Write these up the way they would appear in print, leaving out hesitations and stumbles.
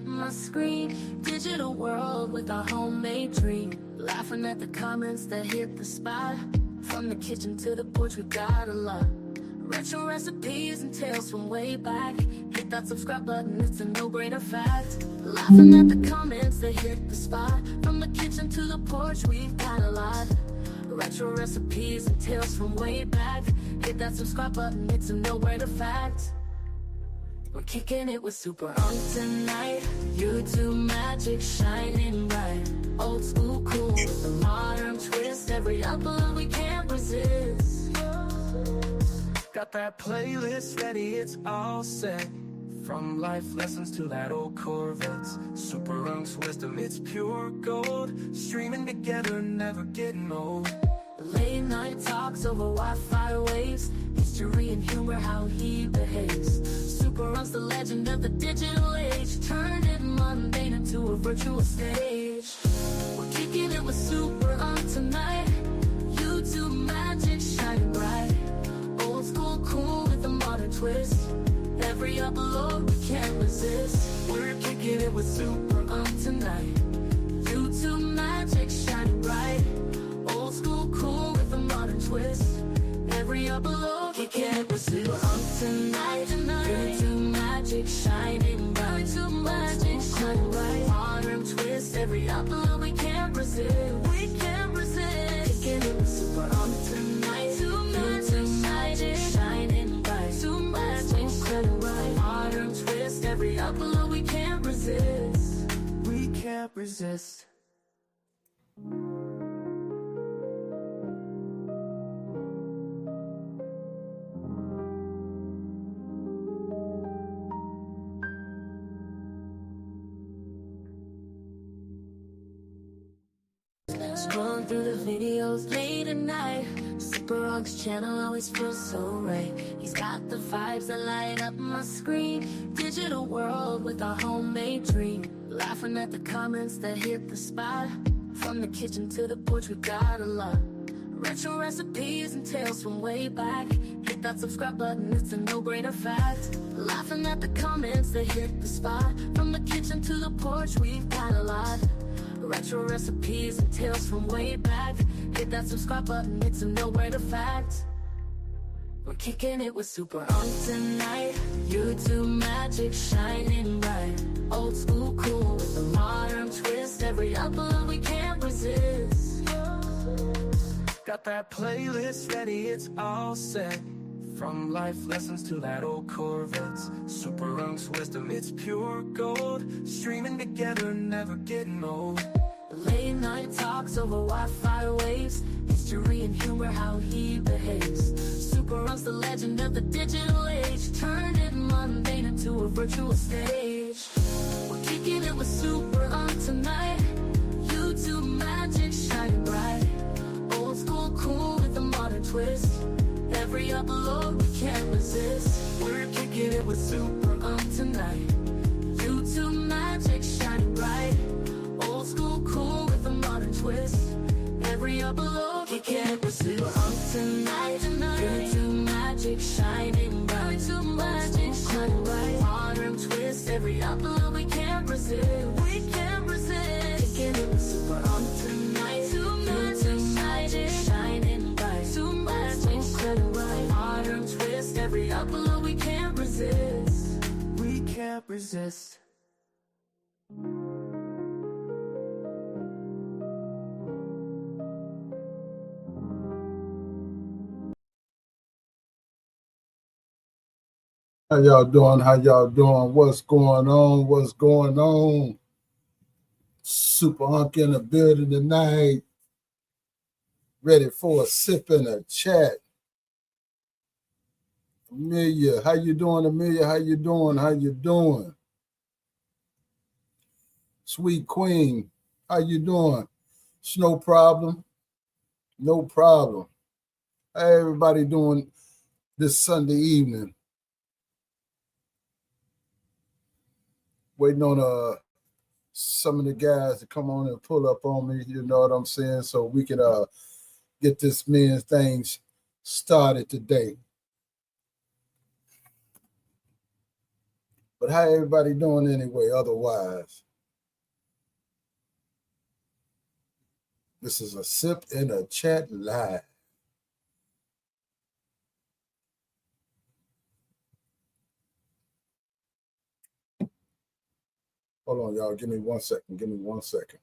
up my screen. Digital world with a homemade dream. Laughing at the comments that hit the spot. From the kitchen to the porch, we got a lot. Retro recipes and tales from way back. Hit that subscribe button, it's a no-brainer fact. Laughing at the comments that hit the spot. From the kitchen to the porch, we've got a lot. Retro recipes and tales from way back. Hit that subscribe button, it's a no-brainer fact. We're kicking it with Super Unk tonight. YouTube magic shining bright. Old school cool with a modern twist. Every upload we can't resist. Got that playlist ready, it's all set. From life lessons to that old Corvettes. Super Unk's wisdom, it's pure gold. Streaming together, never getting old. Late night talks over Wi-Fi waves. History and humor, how he behaves. Super Unk's the legend of the digital age. Turned it mundane into a virtual stage. We're kicking it with Super Unk tonight. YouTube magic shining bright. Old school cool with a modern twist. Every upload we can't resist. We're kicking it with Super Unk tonight. YouTube magic shining bright. Old school cool with a modern twist. Every upload we can't resist. Unk tonight. YouTube magic shining bright. YouTube magic shining bright. Modern twist. Every upload we can't resist. We can't resist. Kicking it with Super Unk tonight. YouTube magic shining bright. YouTube magic shining bright. Modern twist. Every upload we can't resist. We can't resist. Scrolling through the videos late at night. Super Unk's channel always feels so right. He's got the vibes that light up my screen. Digital world with a homemade dream. Laughing at the comments that hit the spot. From the kitchen to the porch, we got a lot. Retro recipes and tales from way back. Hit that subscribe button, it's a no-brainer fact. Laughing at the comments that hit the spot. From the kitchen to the porch, we've got a lot. Retro recipes and tales from way back. Hit that subscribe button, it's a no-brainer fact. We're kicking it with Super Unk tonight. YouTube magic shining bright. Old school cool with a modern twist. Every upload we can't resist. Got that playlist ready, it's all set. From life lessons to that old Corvettes. Super Unk's wisdom, it's pure gold. Streaming together, never getting old. Late night talks over Wi-Fi waves. History and humor, how he behaves. Super Unk's the legend of the digital age. Turned it mundane into a virtual stage. We're kicking it with Super Unk tonight. YouTube magic shining bright. Old school cool with a modern twist. Every upload we can't resist. We're kicking it with Super Unk tonight. YouTube magic shining bright. Old school cool with a modern twist. Every upload we can't resist. Super Unk tonight. YouTube magic shining bright. YouTube magic shining bright. Modern twist. Every upload we can't resist. We can't resist. Kicking it with Super Unk tonight. YouTube magic shining bright. YouTube magic shining bright. Modern twist. Every upload we can't resist. We can't resist. How y'all doing? How y'all doing? What's going on? What's going on? Super Unk in the building tonight. Ready for a sip and a chat. Amelia, how you doing, Amelia? How you doing? How you doing? Sweet Queen, how you doing? It's no problem. No problem. How everybody doing this Sunday evening? Waiting on some of the guys to come on and pull up on me, you know what I'm saying, so we can get this men's things started today. But how everybody doing anyway, otherwise? This is a Sip in a Chat live. Hold on, y'all. Give me 1 second. Give me 1 second.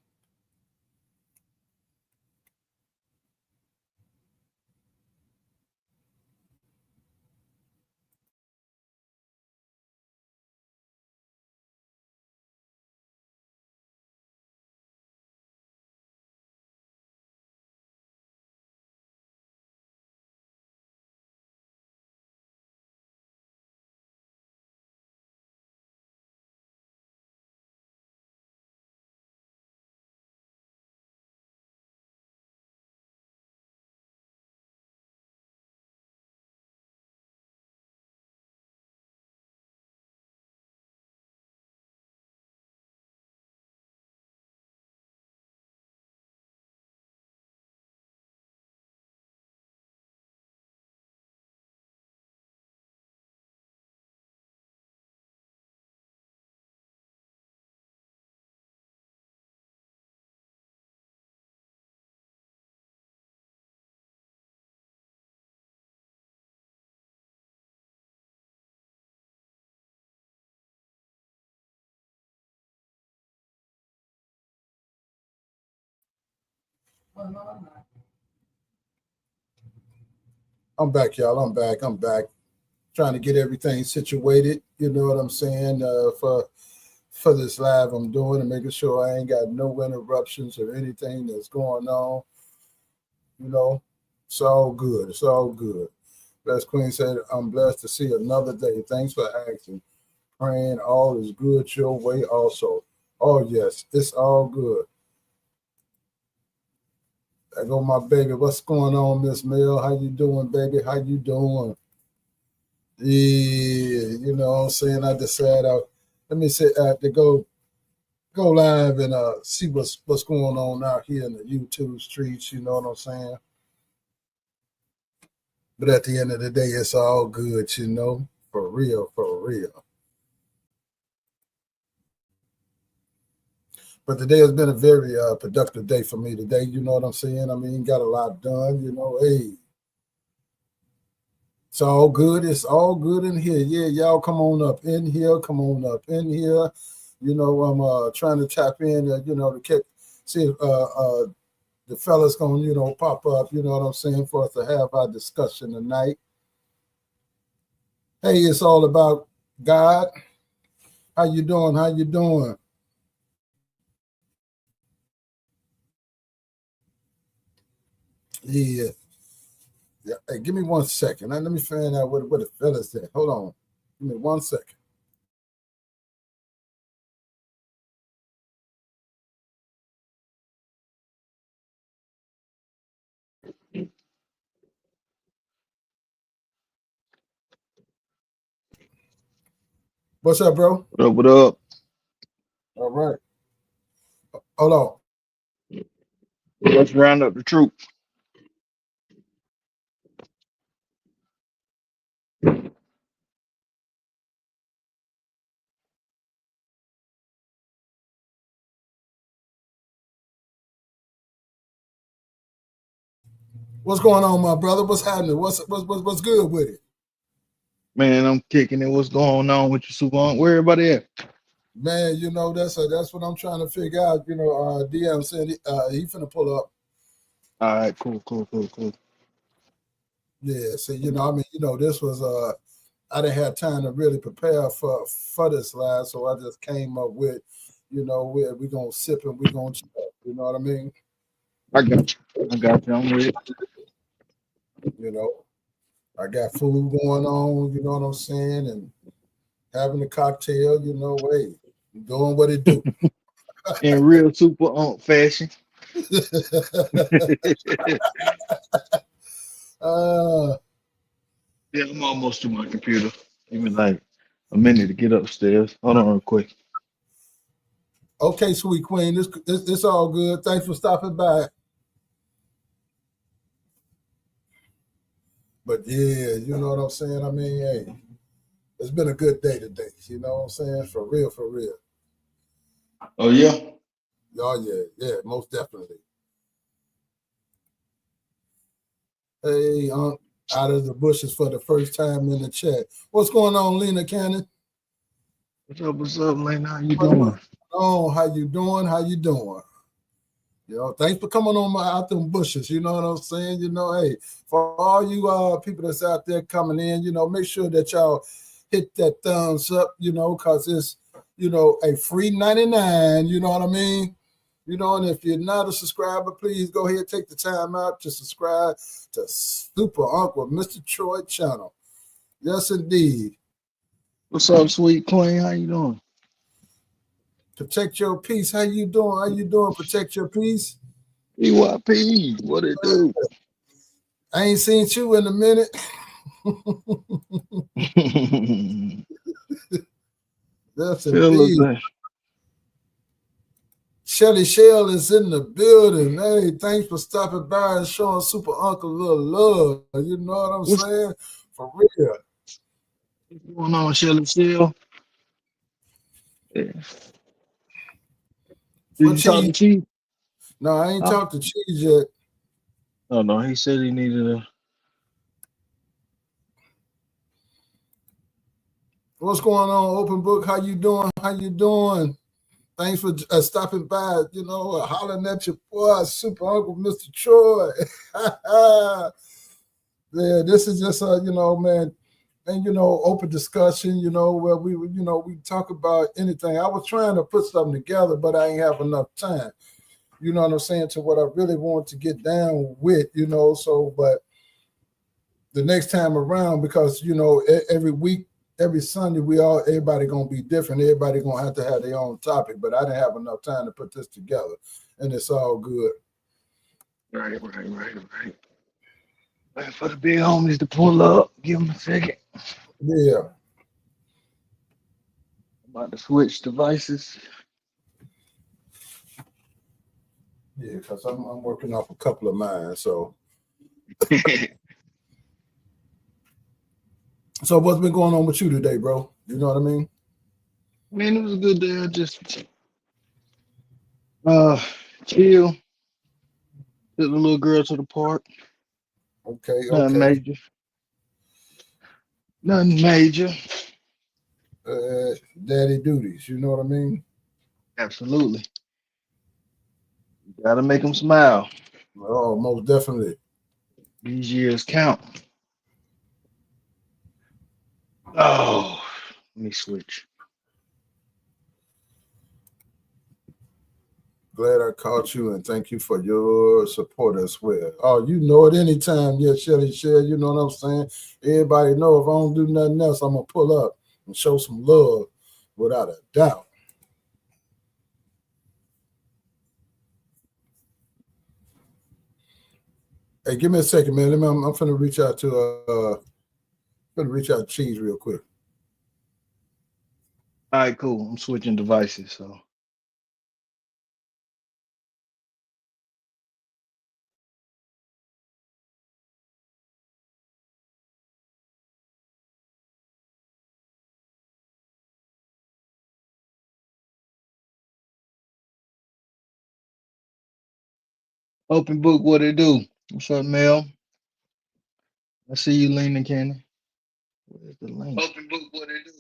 I'm back, y'all. I'm back. Trying to get everything situated. You know what I'm saying? For this live I'm doing and making sure I ain't got no interruptions or anything that's going on. You know, it's all good. It's all good. Best Queen said, I'm blessed to see another day. Thanks for asking. Praying all is good your way also. Oh, yes, it's all good. I go my baby. What's going on, Miss Mel? How you doing, baby? How you doing? Yeah, you know what I'm saying? I decided let me say to go live and see what's going on out here in the YouTube streets, you know what I'm saying? But at the end of the day, it's all good, you know, for real, for real. But today has been a very productive day for me today. You know what I'm saying? I mean, got a lot done. You know, hey, it's all good. It's all good in here. Yeah, y'all come on up in here. Come on up in here. You know, I'm trying to tap in. You know, to see if the fellas gonna pop up. You know what I'm saying, for us to have our discussion tonight. Hey, it's all about God. How you doing? How you doing? Yeah. Yeah. Hey, give me 1 second. Let me find out what the fellas said. Hold on. Give me 1 second. What's up, bro? What up? What up? All right. Hold on. Let's round up the troop. What's going on, my brother? What's happening? What's good with it? Man, I'm kicking it. What's going on with you, Super? Where everybody at? Man, you know, that's what I'm trying to figure out. You know, DM said he finna pull up. All right, cool. Yeah, so you know, I mean, you know, this was I didn't have time to really prepare for this live, so I just came up with, you know, we gonna sip and we gonna chat. You know what I mean? I got you. I'm ready. You know, I got food going on. You know what I'm saying, and having a cocktail. You know, hey, doing what it do. In real super fashion. Yeah, I'm almost to my computer. Give me like a minute to get upstairs. Hold on real quick. Okay, sweet queen, this all good. Thanks for stopping by. But yeah, you know what I'm saying. I mean, hey, It's been a good day today. You know what I'm saying? For real, for real. Oh yeah. Oh yeah, most definitely. Hey, out of the bushes for the first time in the chat. What's going on, Lena Cannon? What's up, Lena? How you What's going doing? on? How you doing? How you doing? You know, thanks for coming on out them bushes. You know what I'm saying? You know, hey, for all you people that's out there coming in, you know, make sure that y'all hit that thumbs up, you know, because it's, you know, a free 99, you know what I mean? You know, and if you're not a subscriber, please go ahead, take the time out to subscribe to Super Uncle Mr. Troy channel. Yes, indeed. What's up, sweet queen? How you doing? Protect your peace. How you doing? How you doing? Protect your peace. EYP, what it do? I ain't seen you in a minute. Yes, indeed. Shelly Shell is in the building. Hey, thanks for stopping by and showing Super Uncle a little love. You know what I'm saying? For real. What's going on, Shelly Shell? Yeah. Did you talk to Chief? No, I ain't talked to Cheese yet. Oh no, he said he needed a. What's going on, Open Book? How you doing? How you doing? Thanks for stopping by. You know, hollering at your boy, Super Uncle Mr. Troy. Yeah, this is just you know, man, and you know, open discussion. You know, where we talk about anything. I was trying to put something together, but I ain't have enough time. You know what I'm saying, to what I really want to get down with, you know. So, but the next time around, because you know, every week, every Sunday, everybody gonna be different. Everybody gonna have to have their own topic. But I didn't have enough time to put this together, and it's all good. Right. Wait for the big homies to pull up. Give them a second. Yeah. About to switch devices. Yeah, because I'm working off a couple of mine. So so what's been going on with you today, bro? You know what I mean? Man, it was a good day. I just chill. Took the little girl to the park. Okay. Nothing major. Nothing major. Daddy duties, you know what I mean? Absolutely. You gotta make them smile. Oh, most definitely. These years count. Oh, let me switch. Glad I caught you, and thank you for your support as well. Oh, you know it anytime, yeah, Shelly Shell, you know what I'm saying? Everybody know if I don't do nothing else, I'm gonna pull up and show some love without a doubt. Hey, give me a second, man. I'm finna reach out to Cheese real quick. All right, cool. I'm switching devices, so. Open book, what it do? What's up, Mel? I see you leaning, Kenny. Where's the link? Open book, what it do?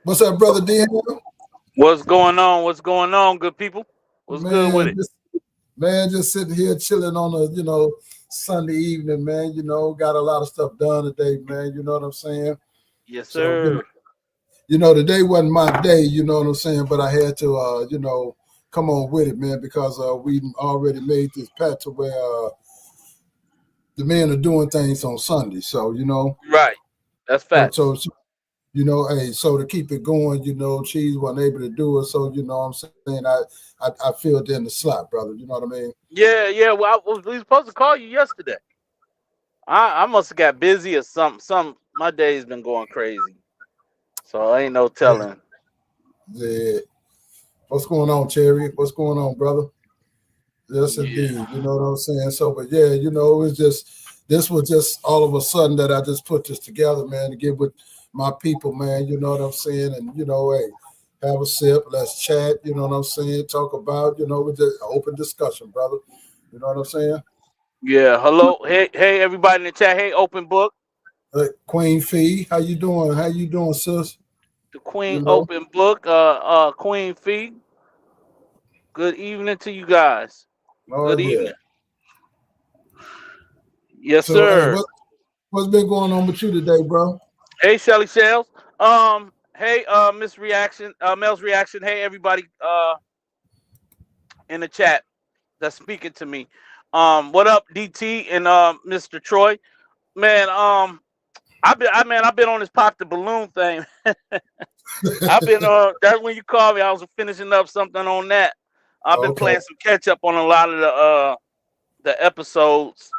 What's up, brother D? What's going on? What's going on, good people? What's good with it? Just sitting here chilling on a Sunday evening, man. You know, got a lot of stuff done today, man. You know what I'm saying? Yes, sir. So, today wasn't my day, you know what I'm saying, but I had to come on with it, man, because we already made this pact to where the men are doing things on Sunday. So, Right. That's facts. So hey, so to keep it going, Cheese wasn't able to do it. So, I'm saying I filled in the slot, brother. You know what I mean? Yeah. Well, we were supposed to call you yesterday. I must have got busy or something. My day's been going crazy. So ain't no telling. Yeah. What's going on, Cherry? What's going on, brother? Yes, indeed. You know what I'm saying? So, but yeah, it's just this was just all of a sudden that I just put this together, man, to get with my people, man. You know what I'm saying? And hey, have a sip, let's chat. You know what I'm saying? Talk about, with just open discussion, brother. You know what I'm saying? Yeah. Hello. Hey, everybody in the chat. Hey, open book. Queen Fee, how you doing? How you doing, sis? The Queen You know? open book. Queen Fee. Good evening to you guys. Oh Good yeah. evening. Yes, So hey, sir. what's been going on with you today, bro? Hey, Shelly Shells. Hey, Miss Reaction, Mel's Reaction. Hey, everybody, in the chat that's speaking to me. What up, DT and Mr. Troy? Man, I've been on this pop the balloon thing. I've been that's when you called me. I was finishing up something on that. I've been Okay. playing some catch up on a lot of the episodes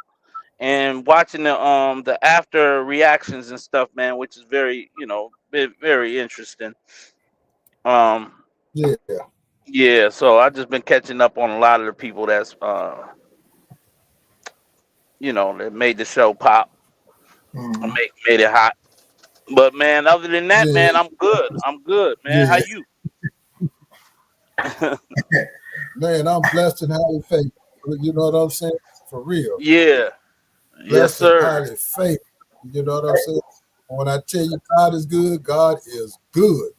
and watching the after reactions and stuff, man, which is very very interesting. Yeah. Yeah, so I just been catching up on a lot of the people that's that made the show pop, made it hot. But man, other than that, Yeah. man, I'm good. I'm good, man. How Yeah. you? Man, I'm blessed and highly favored. You know what I'm saying? For real. Yeah. Yes, Blessed and sir. highly favored. You know what I'm saying? When I tell you God is good, God is good.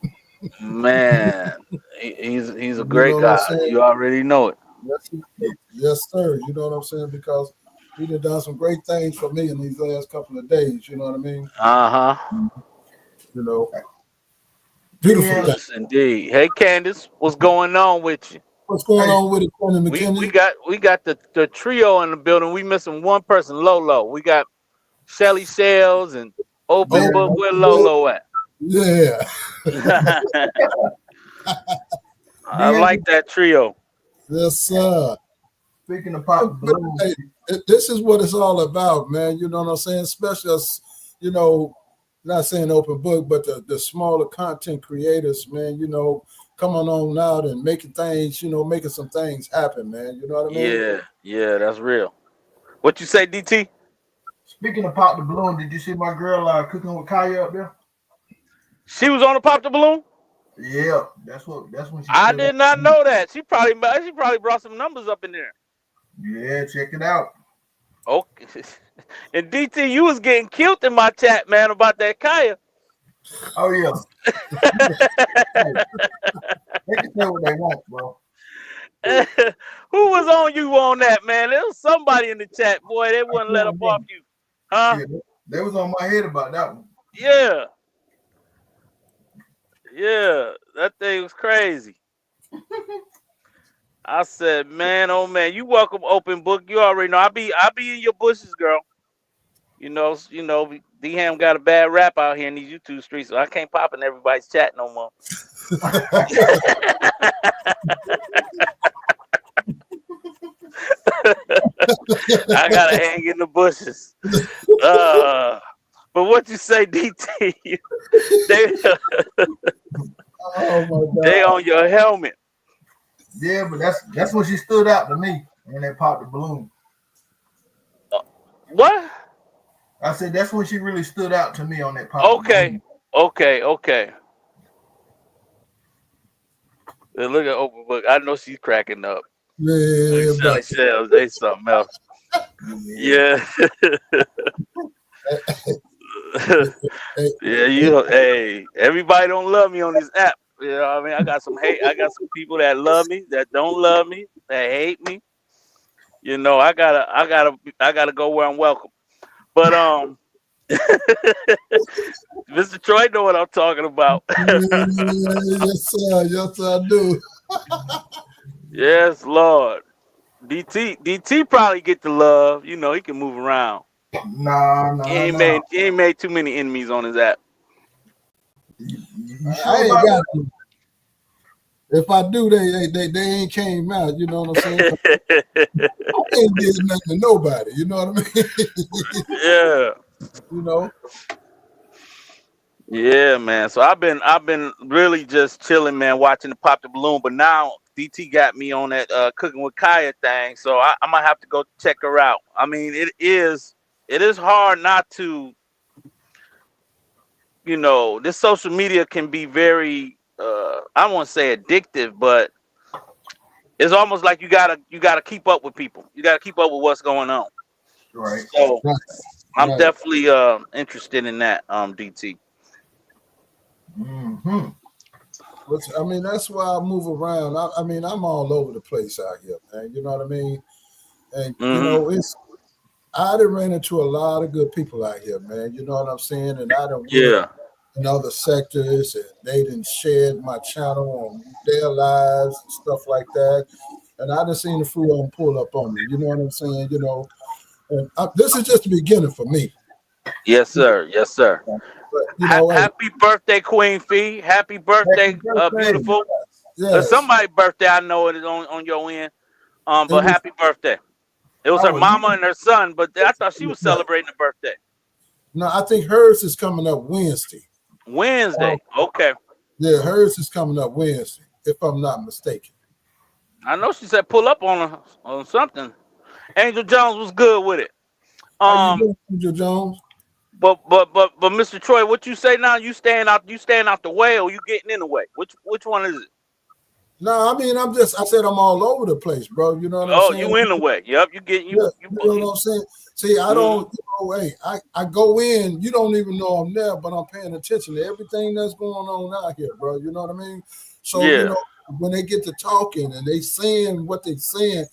Man, he's a You know great what I'm guy. saying? You already know it. Yes, he is. Yes, sir. You know what I'm saying? Because he done some great things for me in these last couple of days. You know what I mean? Uh huh. You know, beautiful thing. Yes, indeed. Hey, Candace, what's going on with you? What's going on with it, Tony We McKinney? got the trio in the building. We missing one person, Lolo. We got Shelly Shells and Open Book. Where Lolo at? Yeah. I like that trio. Yes, sir. Speaking of pop balloons, Hey, this is what it's all about, man. You know what I'm saying? Especially us, not saying open book, but the smaller content creators, man, coming on out and making things, making some things happen, man. You know what I mean? Yeah, that's real. What you say, DT? speaking of pop the balloon, did you see my girl cooking with Kaya up there? She was on the Pop the Balloon? Yeah, that's when she I stood did up. not know that. She probably brought some numbers up in there. Yeah, check it out. Okay. And DT, you was getting killed in my chat, man, about that Kaya. Oh yeah. They can say what they want, bro. Who was on you on that, man? There was somebody in the chat, boy. They wouldn't let up off you. Huh? Yeah, they was on my head about that one. Yeah. Yeah. That thing was crazy. I said, man, oh man, you welcome open book. You already know. I be in your bushes, girl. D-Ham got a bad rap out here in these YouTube streets, so I can't pop in everybody's chat no more. I gotta hang in the bushes. But what you say, DT? Oh my God. They on your helmet. Yeah, but that's when she stood out to me and they popped the balloon. What? I said that's when she really stood out to me on that pop. Okay. Look at open book. I know she's cracking up. Yeah, Shelly Shells, they something else. Yeah. Hey, everybody don't love me on this app. You know what I mean? I got some hate. I got some people that love me, that don't love me, that hate me. I gotta go where I'm welcome. But Mr. Troy know what I'm talking about. yes, sir. Yes, I do. Yes, Lord. DT probably get the love. He can move around. Nah. He ain't made too many enemies on his app. I ain't got to. If I do, they ain't came out. You know what I'm saying? I ain't did nothing to nobody. You know what I mean? Yeah. Yeah, man. So I've been really just chilling, man, watching the Pop the Balloon. But now DT got me on that cooking with Kaya thing, so I might have to go check her out. I mean, it is it is hard not to, this social media can be very, I don't want to say addictive, but it's almost like you gotta keep up with people. You gotta keep up with what's going on. Right. So Right. I'm Right. definitely interested in that, DT. Mm-hmm. I mean, that's why I move around. I mean, I'm all over the place out here, man. You know what I mean? And I done ran into a lot of good people out here, man. You know what I'm saying? And I done went Yeah. in other sectors, and they done shared my channel on their lives and stuff like that. And I done seen the fruit on pull up on me. You know what I'm saying? And this is just the beginning for me. Yes, sir. Yes, sir. But hey, Happy birthday, Queen Fee. Happy birthday, Happy birthday. beautiful. yes. Somebody's birthday, I know it is on your end. But It was- happy birthday. It was her Oh, mama and her son, but I thought she was celebrating a birthday. No, I think hers is coming up Wednesday. Wednesday. Okay. Yeah, hers is coming up Wednesday, if I'm not mistaken. I know she said pull up on something. Angel Jones was good with it. How you doing, Angel Jones? But Mr. Troy, what you say now? You staying out the way, or you getting in the way? Which one is it? No, I mean I said I'm all over the place, bro. You know what I'm saying? You in the way. Yep, you getting you. You know what I'm saying? See, I don't, hey, I go in, you don't even know I'm there, but I'm paying attention to everything that's going on out here, bro. You know what I mean? So, when they get to talking and they saying what they saying,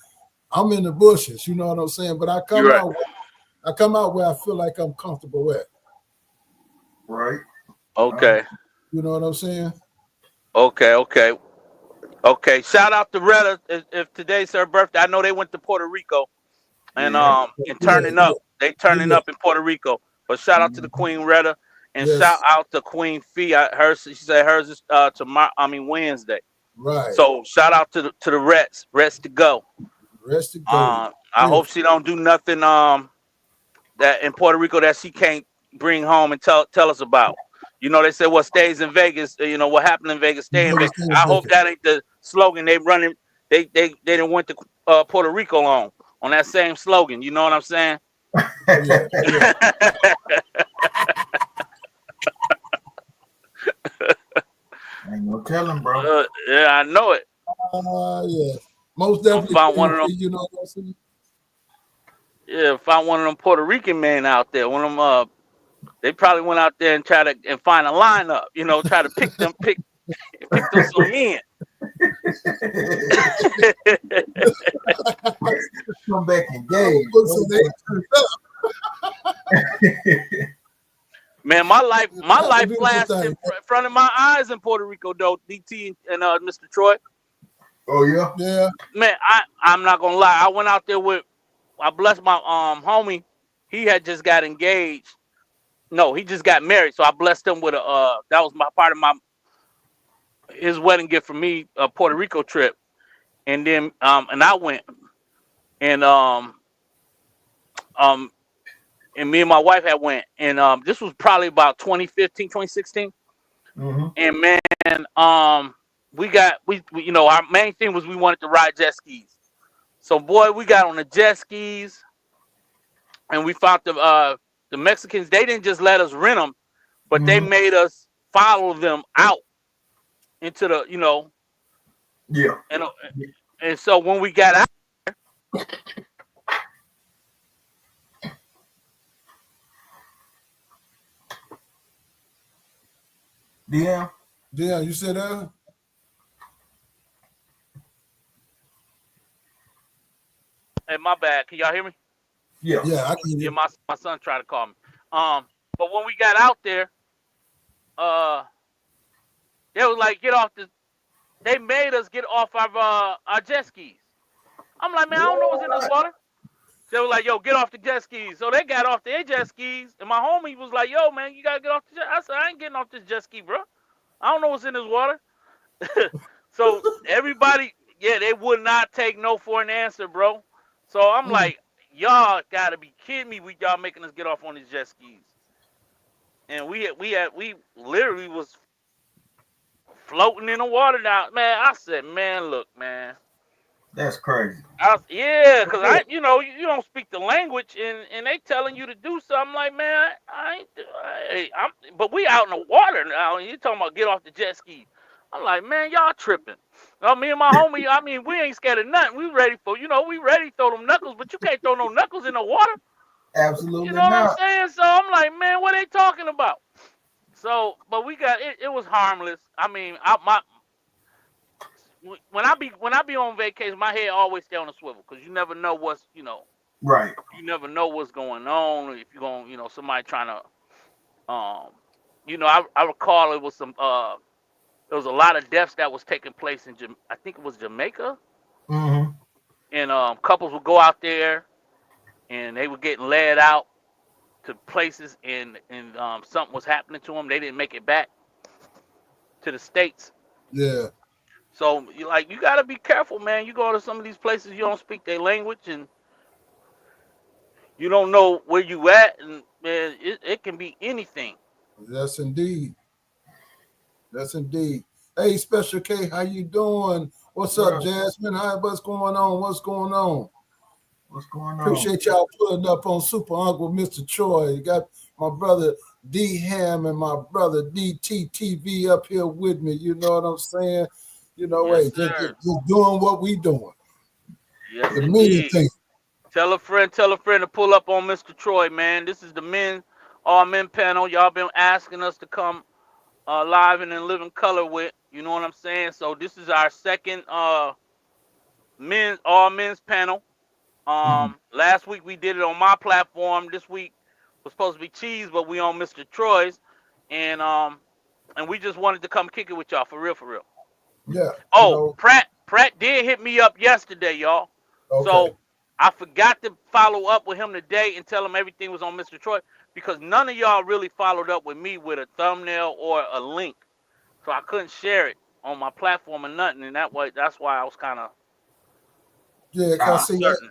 I'm in the bushes, you know what I'm saying? But I come out where I feel like I'm comfortable at. Right. Okay. You know what I'm saying? Okay. Shout out to Retta if today's her birthday. I know they went to Puerto Rico and turning up. They turning up in Puerto Rico. But shout out to the Queen Retta and shout out to Queen Fee. She said hers is Wednesday. Right. So shout out to the Rets. Rets to go. Rest to go. I hope she don't do nothing that in Puerto Rico that she can't bring home and tell us about. They said what stays in Vegas, what happened in Vegas stay in Vegas. I hope that ain't the slogan they running. They didn't went to Puerto Rico on that same slogan. You know what I'm saying? Yeah. Ain't no telling, bro. Yeah, I know it. Yeah. Most definitely. Found one of them. You know what I'm saying? Yeah, found one of them Puerto Rican men out there. One of them. They probably went out there and try to find a lineup. Try to pick them some men. Come back and game. Man, my life flashed in front of my eyes in Puerto Rico, though. DT and Mr. Troy. Oh yeah, yeah. Man, I'm not gonna lie. I went out there I blessed my homie. He had just got engaged. No, he just got married. So I blessed him with that was my part of his wedding gift for me, a Puerto Rico trip. And then and I went and me and my wife had went and this was probably about 2015, 2016. Mm-hmm. And man, we our main thing was we wanted to ride jet skis. So boy, we got on the jet skis and we found the Mexicans. They didn't just let us rent them, but they made us follow them out into the, Yeah. And so when we got out, Yeah. Yeah, you said that? Hey, my bad. Can y'all hear me? Yeah. Yeah, I can. Yeah, my son tried to call me. But when we got out there, they was like, they made us get off our jet skis. I'm like, man, I don't know what's in this water. They were like, yo, get off the jet skis. So they got off their jet skis, and my homie was like, yo, man, you gotta get off the jet. I said, I ain't getting off this jet ski, bro. I don't know what's in this water. So everybody, they would not take no for an answer, bro. So I'm like, y'all gotta be kidding me with y'all making us get off on these jet skis. And we literally was floating in the water now. Man, I said, man, look, man. That's crazy. Yeah, because you don't speak the language, and they telling you to do something like, man, I ain't, but we out in the water now. And you talking about get off the jet ski? I'm like, man, y'all tripping. Me and my homie, I mean, we ain't scared of nothing. We ready we ready to throw them knuckles, but you can't throw no knuckles in the water. You know Absolutely what I'm not. saying? So I'm like, man, what they talking about? So, but we got it. It was harmless. I mean, when I be on vacation, my head always stay on a swivel because you never know what's Right. you never know what's going on. If you're going, somebody trying to, I recall it was there was a lot of deaths that was taking place in I think it was Jamaica, Mm-hmm. and couples would go out there and they were getting led out to places, and something was happening to them. They didn't make it back to the states. Yeah. So you got to be careful, man. You go to some of these places, you don't speak their language, and you don't know where you at, and man, it can be anything. Yes, indeed. Yes, indeed. Hey, Special K, how you doing? What's up, Bro, Jasmine? Hi, what's going on? What's going on? what's going on? Appreciate y'all putting up on Super Uncle Mr. Troy. You got my brother D Ham and my brother DTTV up here with me. You know what I'm saying? Yes, Hey, sir. just doing what we doing. Yes, The meaning indeed. thing. Tell a friend to pull up on Mr. Troy, man. This is the all men panel. Y'all been asking us to come live and in living color with. You know what I'm saying? So this is our second all men's panel. Mhm. Last week we did it on my platform. This week was supposed to be Cheese, but we on Mr. Troy's, and we just wanted to come kick it with y'all for real, for real. Yeah. Oh, Pratt did hit me up yesterday, y'all. Okay. So I forgot to follow up with him today and tell him everything was on Mr. Troy because none of y'all really followed up with me with a thumbnail or a link, so I couldn't share it on my platform or nothing, and that's why I was kind of Yeah, because see, uncertain.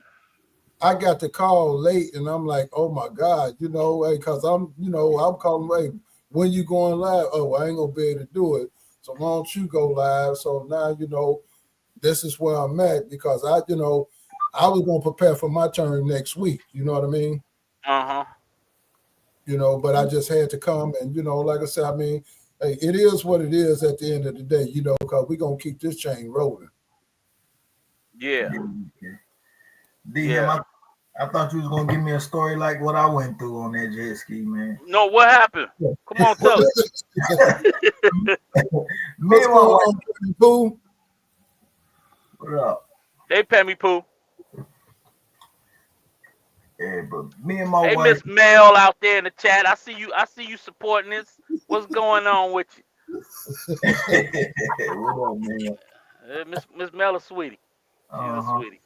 I got the call late and I'm like, oh my God, because I'm calling, hey, when you going live? Oh, I ain't gonna be able to do it. So why don't you go live? So now, this is where I'm at because I was gonna prepare for my turn next week. You know what I mean? Uh-huh. But I just had to come and, like I said, I mean, hey, it is what it is at the end of the day, because we're gonna keep this chain rolling. Yeah. DM, I thought you was gonna give me a story like what I went through on that jet ski, man. No, what happened? Come on, tell us. Me and my wife. Pooh? What up? Hey, Pammy Pooh. Yeah, but me and my Hey, wife. Miss Mel out there in the chat. I see you supporting this. What's going on with you? What up, man? Miss Mel is sweetie. She's a Uh-huh. sweetie.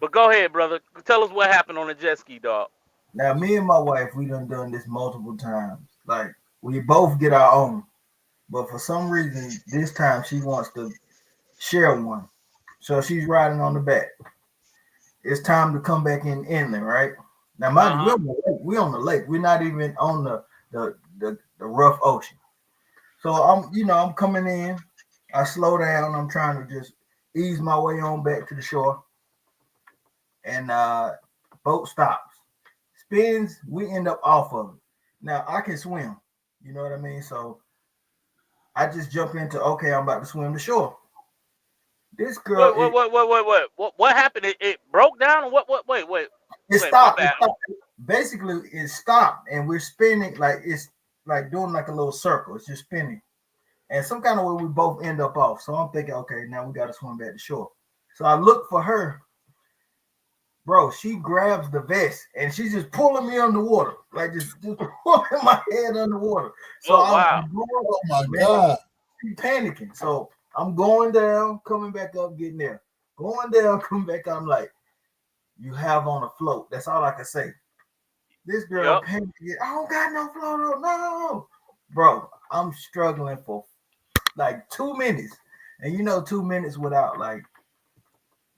But go ahead, brother. Tell us what happened on the jet ski, dog. Now, me and my wife, we done this multiple times. Like, we both get our own. But for some reason, this time she wants to share one. So she's riding on the back. It's time to come back in inland, right? Now, mind you, Uh-huh. we're on the lake. We're not even on the rough ocean. So I'm coming in. I slow down. I'm trying to just ease my way on back to the shore. And boat stops. Spins, we end up off of it. Now I can swim. You know what I mean? So I just jump into okay, I'm about to swim to shore. This girl, Wait. What happened? It broke down? What? Wait. it My stopped. It bad. stopped. Basically, it stopped, and we're spinning like it's like doing like a little circle. It's just spinning, and some kind of way we both end up off. So I'm thinking, okay, now we got to swim back to shore. So I look for her, bro. She grabs the vest and she's just pulling me underwater, like just pulling my head underwater. So Oh, wow. I'm going, Oh my man, God. I'm panicking. So I'm going down, coming back up, getting there, going down, coming back up. I'm like, you have on a float. That's all I can say. This girl Yep. panicking. I don't got no float. No, bro. I'm struggling for like 2 minutes, and 2 minutes without like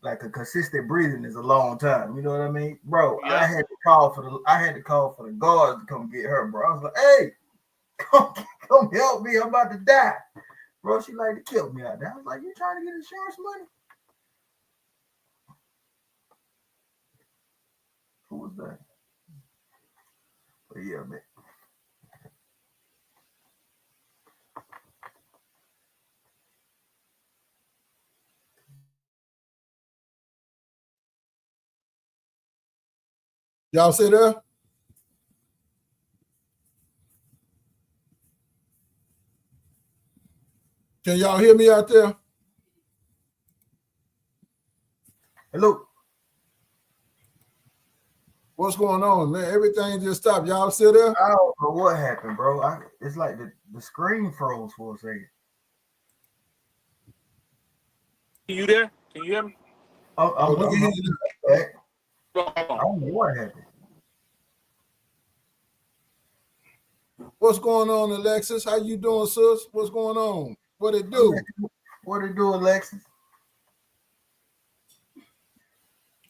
a consistent breathing is a long time. You know what I mean, bro? Yep. I had to call for the guards to come get her, bro. I was like, hey, come help me. I'm about to die. Bro, she like to kill me out there. I was like, you trying to get insurance money? Who was that? But yeah, man. Y'all see there? Can y'all hear me out there? Hello. What's going on, man? Everything just stopped. Y'all still there? I don't know what happened, bro. It's like the screen froze for a second. You there? Can you hear me? I'm we can hear you. back. I don't know what happened. What's going on, Alexis? How you doing, sis? What's going on? What it do? What it do, Alexis?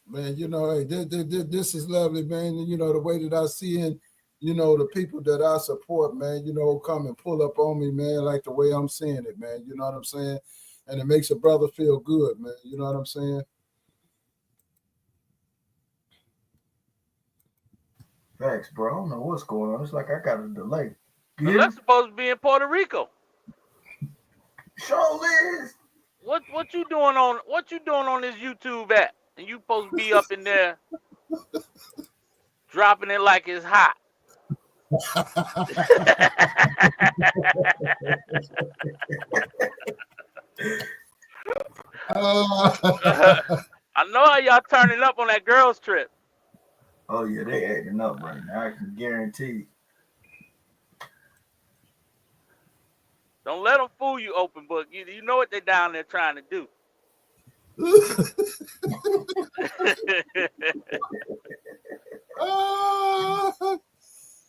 Man, you know, hey, this is lovely, man. You know, the way that I see and, you know, the people that I support, man, you know, come and pull up on me, man, like the way I'm seeing it, man. You know what I'm saying? And it makes a brother feel good, man. You know what I'm saying? Thanks, bro. I don't know what's going on. It's like I got a delay. That's supposed to be in Puerto Rico. Show Liz. What you doing on this YouTube app? And you supposed to be up in there dropping it like it's hot. I know how y'all turning up on that girls trip. Oh yeah, they acting up right now. I can guarantee. Don't let them fool you, open book. You know what they down there trying to do.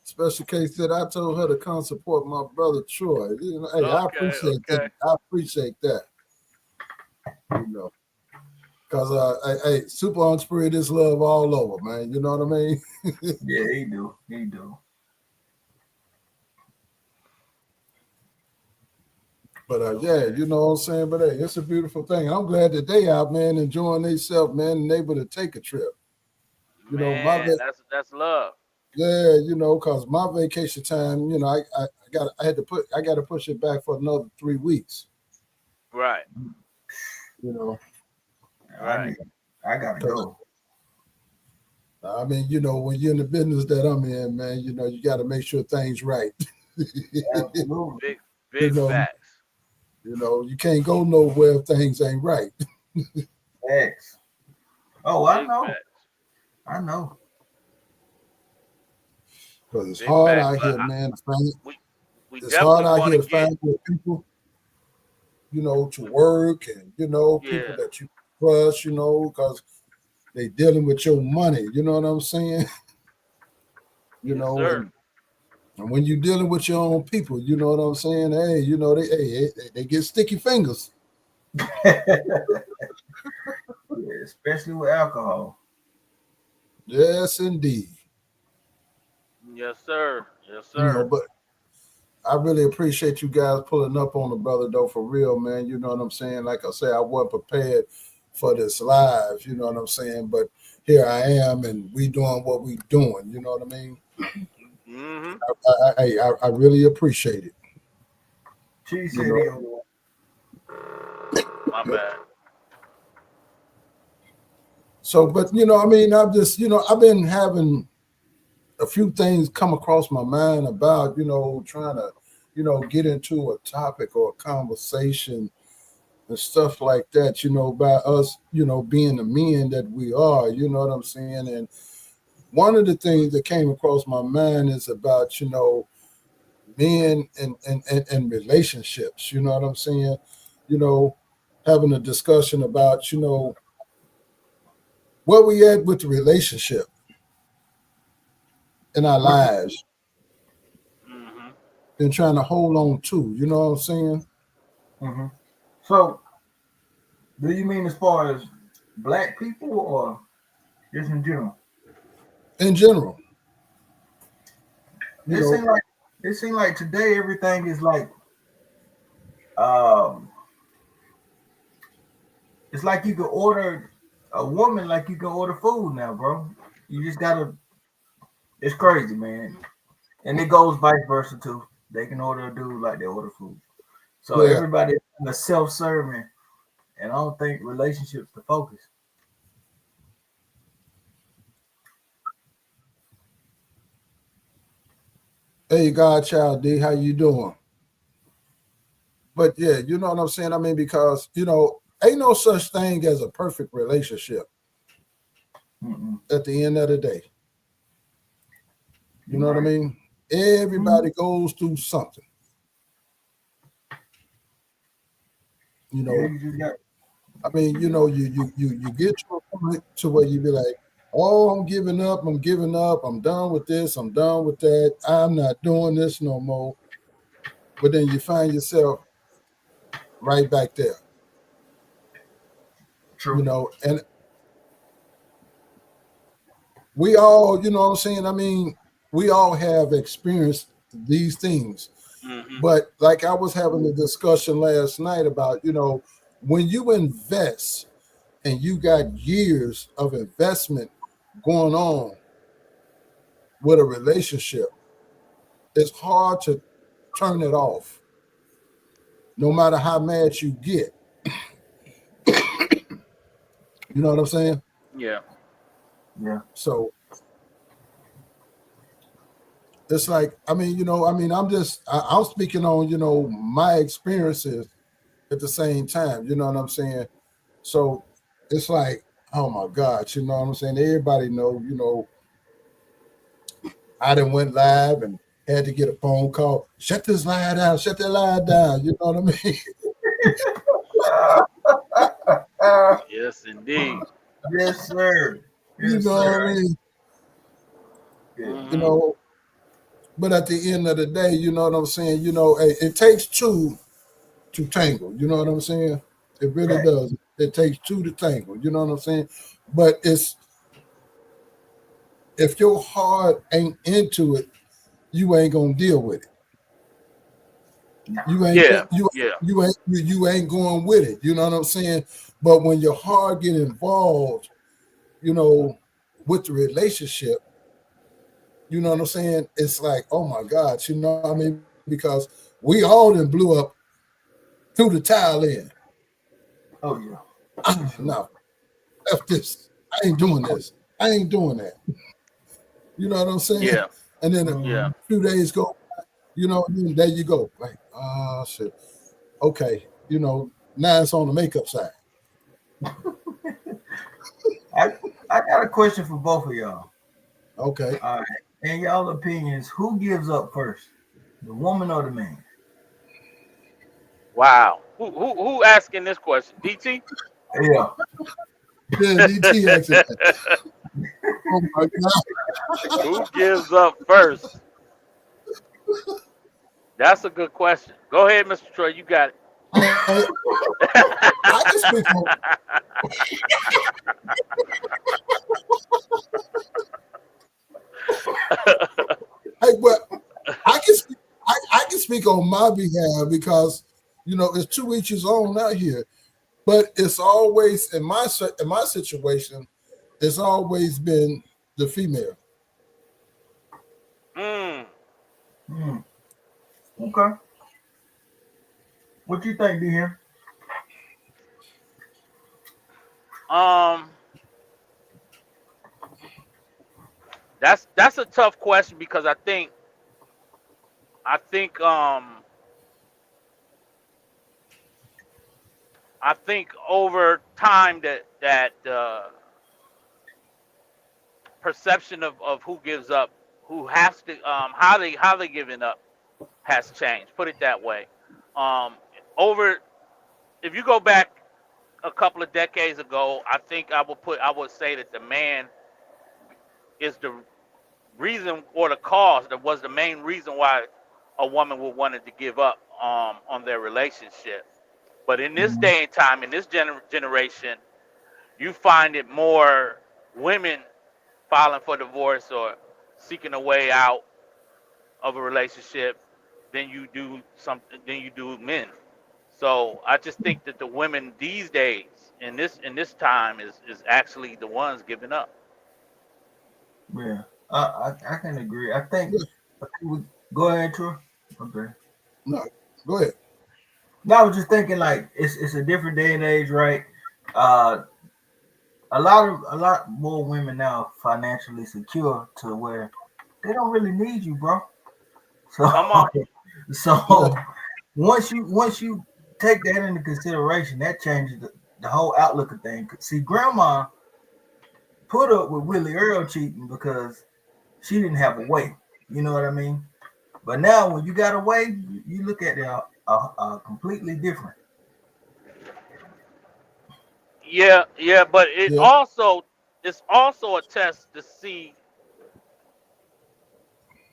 Special case that I told her to come support my brother Troy. You know, hey, I appreciate that. I appreciate that. You know, because hey, Super on Spirit is love all over, man. You know what I mean? Yeah, he do. He do. But yeah, you know what I'm saying. But hey, it's a beautiful thing. I'm glad that they out, man, enjoying themselves, man, and able to take a trip. You man, know, that's love. Yeah, you know, because my vacation time, you know, I got to push it back for another 3 weeks. Right. You know. Right. I gotta go. I mean, you know, when you're in the business that I'm in, man, you know, you got to make sure things right. Absolutely. Big facts. You know, you can't go nowhere if things ain't right. Facts. Oh, I know. Facts. I know. Because it's hard out here, man. It's hard out here to find good people, you know, to work and, you know, people that you trust, you know, because they dealing with your money. You know what I'm saying? You know, and when you're dealing with your own people, you know what I'm saying? Hey, you know, they get sticky fingers. Yeah, especially with alcohol. Yes, indeed. Yes, sir. Yes, sir. You know, but I really appreciate you guys pulling up on the brother, though, for real, man. You know what I'm saying? Like I say, I wasn't prepared for this live, you know what I'm saying? But here I am, and we doing what we doing, you know what I mean? Mm-hmm. I really appreciate it. She said, you know? My bad. So, but, you know, I mean, I've just, you know, I've been having a few things come across my mind about, you know, trying to, you know, get into a topic or a conversation and stuff like that, you know, about us, you know, being the men that we are, you know what I'm saying? And one of the things that came across my mind is about, you know, men and relationships, you know what I'm saying? You know, having a discussion about, you know, where we at with the relationship in our lives and trying to hold on to, you know what I'm saying? Mm-hmm. So, do you mean as far as black people or just in general? In general. It seems like today everything is like it's like you can order a woman like you can order food now, bro. You just gotta. It's crazy, man, and it goes vice versa too. They can order a dude like they order food. So Yeah. everybody's self-serving, and I don't think relationships the focus. Hey, Godchild D, how you doing? But yeah, you know what I'm saying? I mean, because, ain't no such thing as a perfect relationship Mm-mm. at the end of the day. You You're know what I right. mean? Everybody goes through something. You Yeah, know, you just got. I mean, you get to a point to where you be like, oh, I'm giving up, I'm done with this, I'm done with that, I'm not doing this no more. But then you find yourself right back there, True. and we all, you know what I'm saying? I mean, we all have experienced these things. Hmm. But like I was having a discussion last night about, when you invest and you got years of investment going on with a relationship, it's hard to turn it off, no matter how mad you get. You know what I'm saying? Yeah. Yeah. So it's like, I'm speaking on, my experiences at the same time. You know what I'm saying? So it's like, oh my God, you know what I'm saying? Everybody know, I done went live and had to get a phone call. Shut this lie down, shut that lie down. You know what I mean? Yes, indeed. Yes, sir. You Yes, know what I sir. mean? Yeah. You Hmm. know, but at the end of the day, you know what I'm saying? It takes two to tangle. You know what I'm saying? It really Right. does. It takes two to tangle. You know what I'm saying? But it's if your heart ain't into it, you ain't gonna deal with it. No. You ain't Yeah. you Yeah. you ain't going with it. You know what I'm saying? But when your heart get involved, you know, with the relationship, you know what I'm saying? It's like, oh my God, you know what I mean? Because we all then blew up through the tile end. Oh yeah. For sure. No, F this. I ain't doing this. I ain't doing that. You know what I'm saying? Yeah. And then a Yeah. Mm-hmm. few days go, and then there you go. Like, oh shit. Okay, now it's on the makeup side. I I got a question for both of y'all. Okay. All right. In y'all opinions, who gives up first, the woman or the man? Wow. Who asking this question? DT? Yeah. Yeah, DT actually. Oh my Who gives up first? That's a good question. Go ahead, Mr. Troy. You got God. I can speak on it. hey, but I can speak I can speak on my behalf because it's two each his own out here. But it's always in my situation, it's always been the female. Mm. Hmm. Okay. What you think, D here? Um, that's a tough question because I think over time that perception of who gives up, who has to how they giving up has changed. Put it that way. Um, over if you go back a couple of decades ago, I would say that the man is the reason or the cause that was the main reason why a woman would wanted to give up on their relationship. But in this Mm-hmm. day and time, in this generation, you find it more women filing for divorce or seeking a way out of a relationship than you do men. So I just think that the women these days in this time is actually the ones giving up. Yeah, I can agree. I think we go ahead, Troy. Okay. No, go ahead. No, I was just thinking like it's a different day and age, right? Uh, a lot more women now are financially secure to where they don't really need you, bro. So Come on. Yeah, so once you take that into consideration, that changes the whole outlook of things. See, grandma put up with Willie Earl cheating because she didn't have a way. You know what I mean? But now when you got a way, you look at it completely different. Yeah, yeah, but yeah, it's also a test to see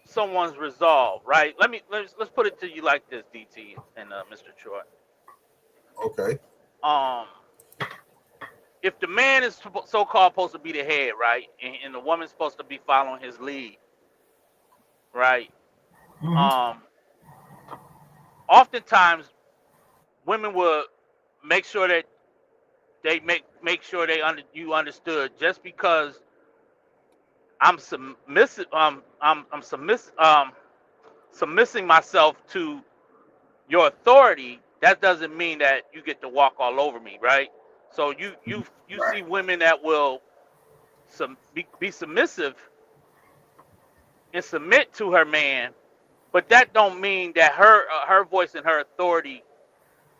someone's resolve, right? Let's put it to you like this, DT and Mr. Troy. okay, Um, if the man is so-called supposed to be the head, right, and the woman's supposed to be following his lead, right? Hmm. Um, Oftentimes women will make sure that they make sure you understood. Just because I'm submissive, I'm submissing myself to your authority, that doesn't mean that you get to walk all over me, right? So you Right. see women that will be submissive and submit to her man, but that don't mean that her voice and her authority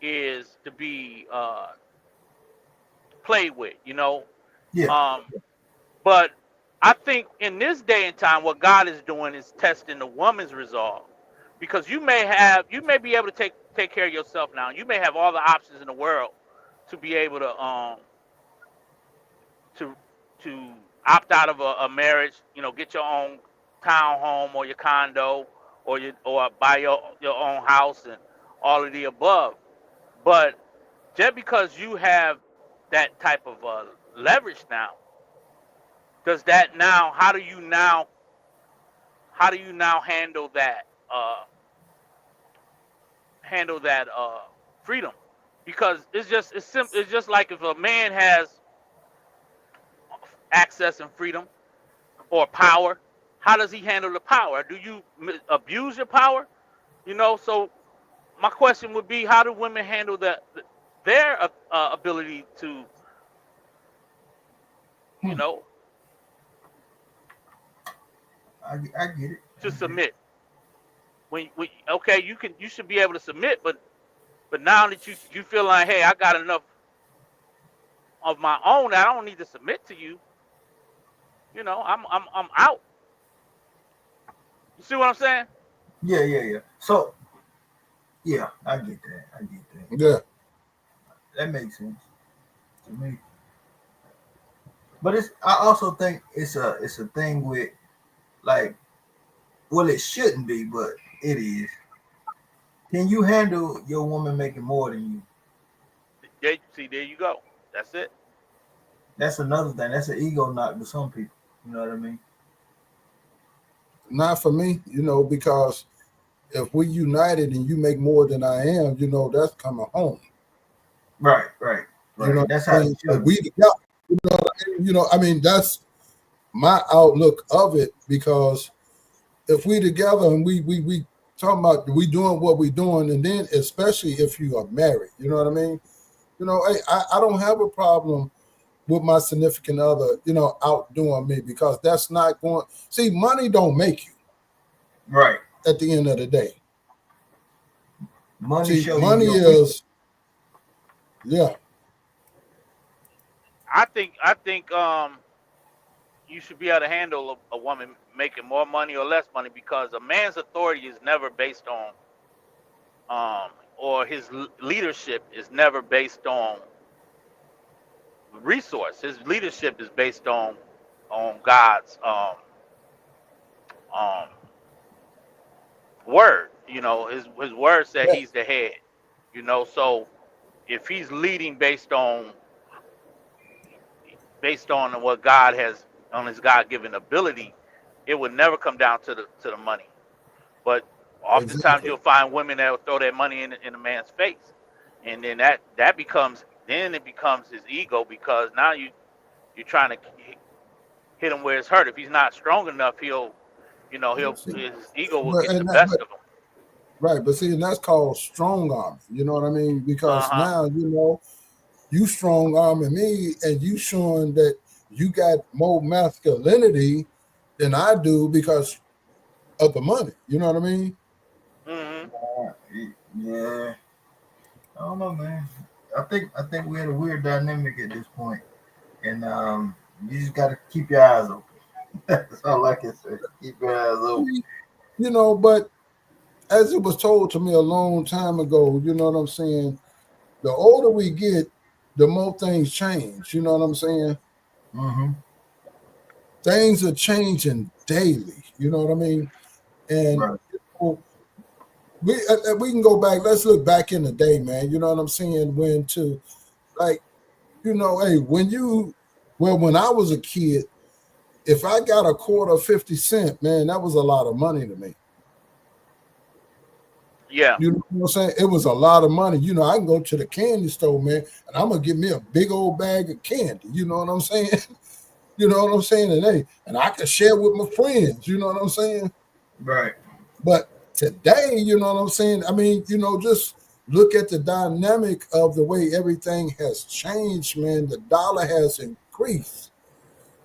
is to be played with, you know. Yeah. Um, but I think in this day and time, what God is doing is testing the woman's resolve, because you may be able to take care of yourself now. You may have all the options in the world to be able to to opt out of a marriage. You know, get your own townhome or your condo, or buy your own house and all of the above. But just because you have that type of leverage now, does that now? How do you now uh, handle that freedom? Because it's simple. It's just like if a man has access and freedom or power, how does he handle the power? Do you abuse your power? You know. So my question would be, how do women handle their ability to, you Hmm. know, I get it. to I get it. submit? When okay, you should be able to submit, but now that you feel like, hey, I got enough of my own, I don't need to submit to you. You know, I'm out. You see what I'm saying? Yeah, yeah, yeah. So yeah, I get that. I get that. yeah. That makes sense to me. But I also think it's a thing with like, well, it shouldn't be, but it is. Can you handle your woman making more than you? There you go. That's it. That's another thing. That's an ego knock to some people. You know what I mean? Not for me, because if we united and you make more than I am, that's coming home. Right, right, You right. know That's what how I it mean? Like should we be. together. That's my outlook of it, because if we together and we talking about we doing what we doing, and then especially if you are married, you know what I mean? Hey, I don't have a problem with my significant other, outdoing me, because that's not going. See, money don't make you Right. at the end of the day. Money See, show you money your weakness. is, yeah, I think you should be able to handle a woman making more money or less money, because a man's authority is never based on or his leadership is never based on resource. His leadership is based on God's um word. You know, his word said yeah, he's the head. You know, so if he's leading based on what God has, on his God given ability, it would never come down to the money. But oftentimes exactly. you'll find women that will throw their money in a man's face, and then it becomes his ego, because now you're trying to hit him where it's hurt. If he's not strong enough, he'll See, his ego will but get the best of him. right, but see, and that's called strong arm. You know what I mean? Uh Because huh. now you strong arming me, and you showing that you got more masculinity than I do because of the money. You know what I mean? Hmm. Yeah, I don't know, man. I think we're in a weird dynamic at this point, and you just got to keep your eyes open. That's all I can say. Keep your eyes open. But as it was told to me a long time ago, you know what I'm saying? The older we get, the more things change. You know what I'm saying? Mm-hmm. Things are changing daily. You know what I mean? And Right. we can go back. Let's look back in the day, man. You know what I'm saying? When to like, hey, when I was a kid, if I got a quarter 50 cent, man, that was a lot of money to me. Yeah. You know what I'm saying? It was a lot of money. I can go to the candy store, man, and I'm gonna get me a big old bag of candy. You know what I'm saying? You know what I'm saying? And I can share with my friends. You know what I'm saying? Right. But today, you know what I'm saying? I mean, just look at the dynamic of the way everything has changed, man. The dollar has increased.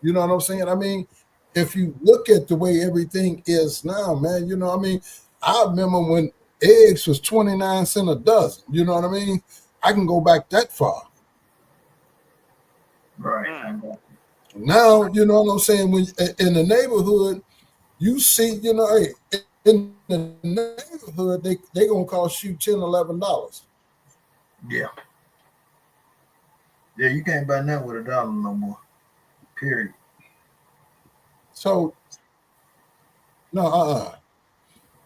You know what I'm saying? I mean, if you look at the way everything is now, man, I remember when eggs was 29 cents a dozen. You know what I mean? I can go back that far. Right. Mm. Now, you know what I'm saying? When in the neighborhood, you see, hey, in the neighborhood, they gonna cost you $10, $11. Yeah. Yeah. You can't buy nothing with $1 no more. Period. So no,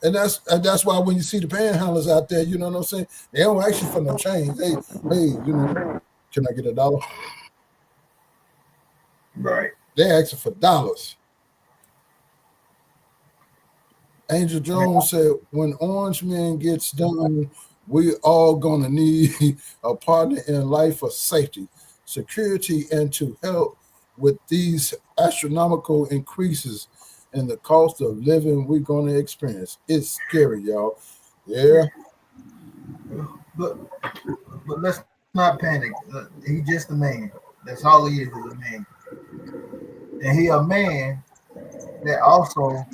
and that's why when you see the panhandlers out there, you know what I'm saying? They don't ask you for no change. Hey, can I get $1? Right. They asking for dollars. Angel Jones said, when Orange Man gets done, we all gonna need a partner in life for safety, security, and to help with these astronomical increases in the cost of living we're gonna experience. It's scary, y'all. Yeah, But let's not panic. He's just a man. That's all he is a man. And he a man that also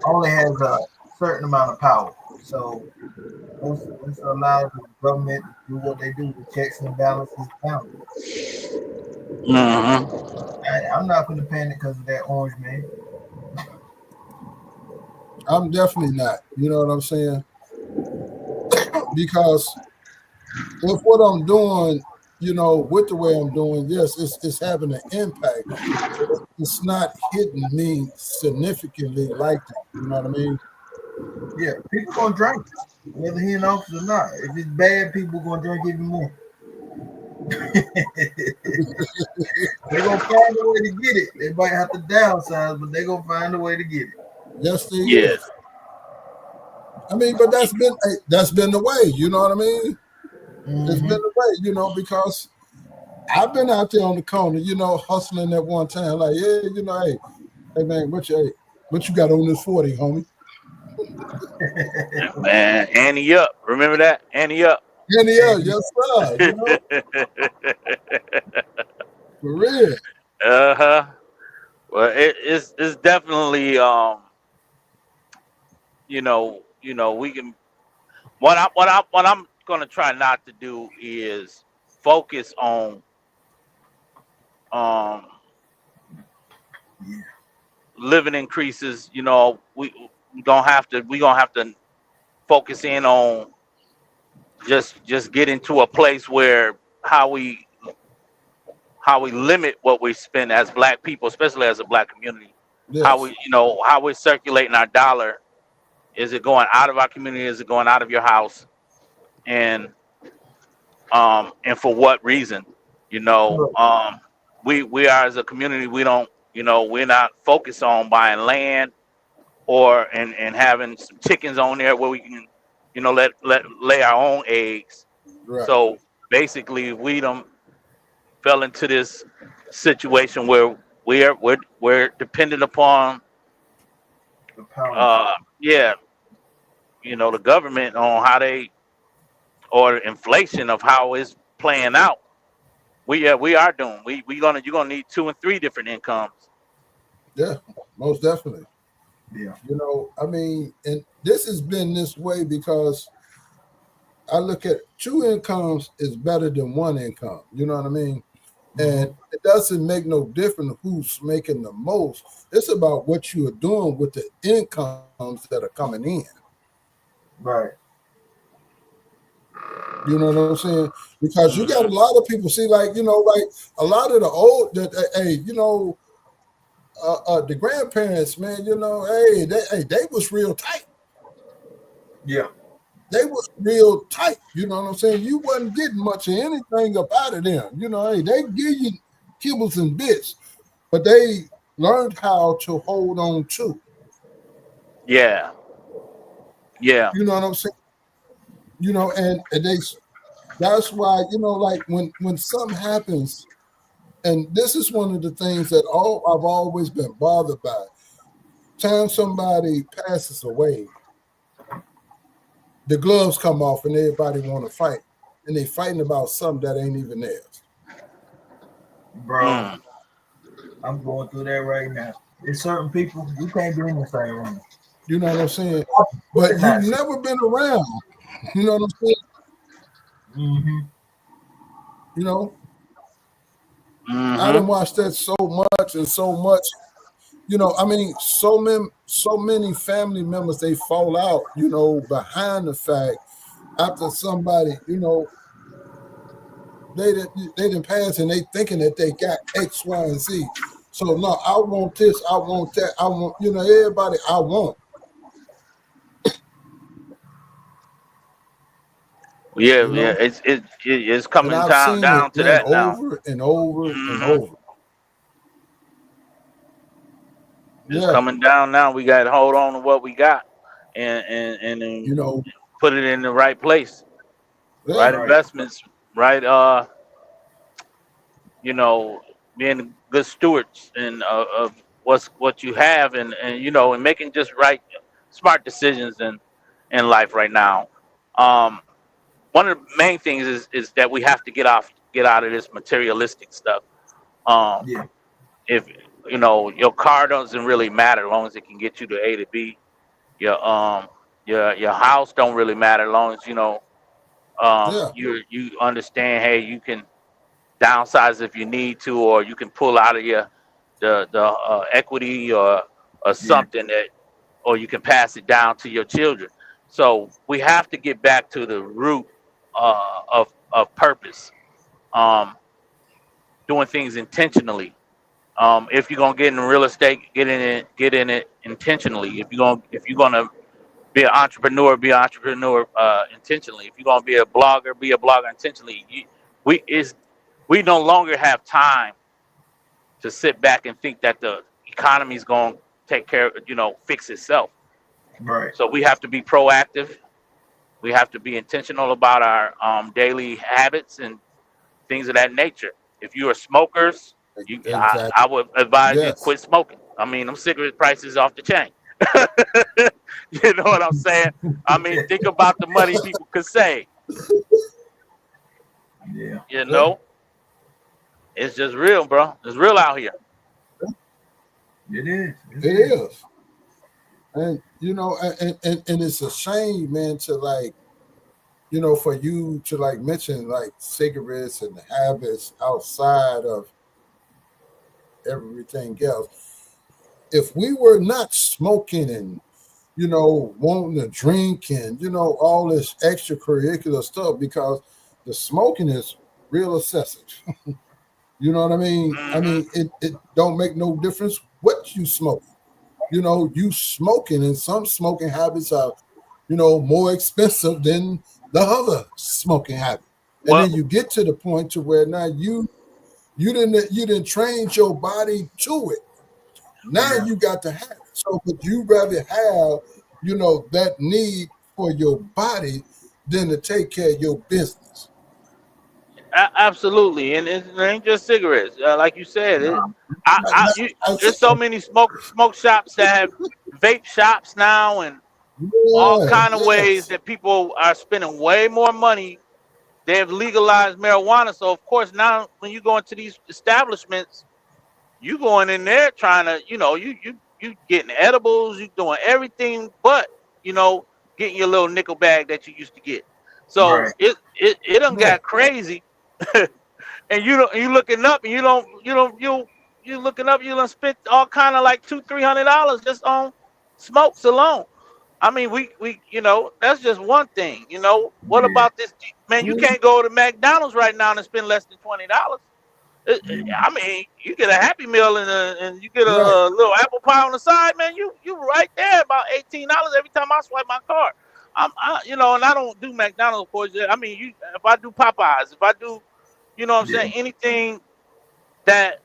only has a certain amount of power. So let's allow the government to do what they do, the checks and balances count. Hmm. I'm not going to panic because of that orange man. I'm definitely not. You know what I'm saying? Because if what I'm doing, with the way I'm doing, yes, it's having an impact. It's not hitting me significantly like that. You know what I mean? Yeah, people gonna drink, whether he in office or not. If it's bad, people gonna drink even more. They're gonna find a way to get it. They might have to downsize, but they're gonna find a way to get it. Yes, they Yeah. is. I mean, but that's been the way. You know what I mean? It's been Mm-hmm. the way. Because I've been out there on the corner, hustling at one time. Like, yeah, hey man, what you got on this 40, homie? Man, Annie up. Remember that? Annie up. And yeah, And yes, sir. For real. Uh-huh. Well, it's definitely we can what I'm gonna try not to do is focus on um yeah, living increases. We gonna have to focus in on just getting to a place where how we how we limit what we spend as black people, especially as a black community. How Yes. we how we're circulating our dollar. Is it going out of our community? Is it going out of your house? And for what reason? You know, look, um, we are as a community. We don't. We're not focused on buying land and having some chickens on there where we can, let lay our own eggs. Right. So basically, we don't fell into this situation where we're dependent upon The power. yeah, the government on how they or inflation of how it's playing out. We are doing. You're gonna need 2 and 3 different incomes. Yeah, most definitely. Yeah. I mean, and this has been this way because I look at 2 incomes is better than 1 income. You know what I mean? And it doesn't make no difference who's making the most. It's about what you are doing with the incomes that are coming in. Right. You know what I'm saying? Because you got a lot of people see, like a lot of the old that the grandparents, man, they was real tight. Yeah. They was real tight. You know what I'm saying? You wasn't getting much of anything up out of them. They give you kibbles and bits, but they learned how to hold on to. Yeah. Yeah. You know what I'm saying? And that's why, like when something happens, and this is one of the things that I've always been bothered by. Time somebody passes away, the gloves come off and everybody want to fight. And they fighting about something that ain't even theirs. Bro, I'm going through that right now. There's certain people you can't be in the same room. You know what I'm saying? But you've never been around. You know what I'm saying? I done watched that so much and so much. So many family members, they fall out, behind the fact after somebody, they didn't pass and they thinking that they got X, Y, and Z. So no, I want this, I want that, I want, everybody I want. Yeah, it's coming down to that now. Over and over and over. It's coming down now. We got to hold on to what we got, and put it in the right place, right investments, right. Being good stewards and of what you have, and making just right, smart decisions in life right now. One of the main things is that we have to get out of this materialistic stuff. If your car doesn't really matter as long as it can get you to A to B. Your house don't really matter as long as you understand. Hey, you can downsize if you need to, or you can pull out of the equity or something or you can pass it down to your children. So we have to get back to the root of purpose, doing things intentionally. If you're gonna get in real estate, get in it intentionally. If you're gonna be an entrepreneur, intentionally. If you're gonna be a blogger intentionally. We no longer have time to sit back and think that the economy is gonna take care of, fix itself. Right. So we have to be proactive. We have to be intentional about our daily habits and things of that nature. If you are smokers, I would advise you to quit smoking. I mean, them cigarette prices off the chain. You know what I'm saying? I mean, think about the money people could save. Yeah. It's just real, bro. It's real out here. It is. It is. And and it's a shame, man, to for you to mention cigarettes and habits outside of everything else. If we were not smoking and wanting to drink and all this extracurricular stuff, because the smoking is real excessive. You know what I mean? I mean, it don't make no difference what you smoke. You smoking, and some smoking habits are, more expensive than the other smoking habit. And then you get to the point to where now you didn't train your body to it. Now you got to have it. So, but you rather have, that need for your body than to take care of your business. Absolutely, and it ain't just cigarettes. Like you said, there's so I- many smoke shops that have vape shops now, and all yeah, kind of ways yes, that people are spending way more money. They have legalized marijuana, so of course now when you go into these establishments, you going in there trying to, you getting edibles, you doing everything but, getting your little nickel bag that you used to get. So Right. it done yeah. got crazy. And you looking up and you looking up, you done spent all kind of like $200-300 just on smokes alone. I mean, that's just one thing. What Yeah. about this? Man, you can't go to McDonald's right now and spend less than $20. Yeah. I mean, you get a Happy Meal and you get Right. a little apple pie on the side, man. You right there about $18 every time I swipe my card. And I don't do McDonald's, of course. I mean, if I do Popeyes, if I do, what I'm Yeah. saying, anything that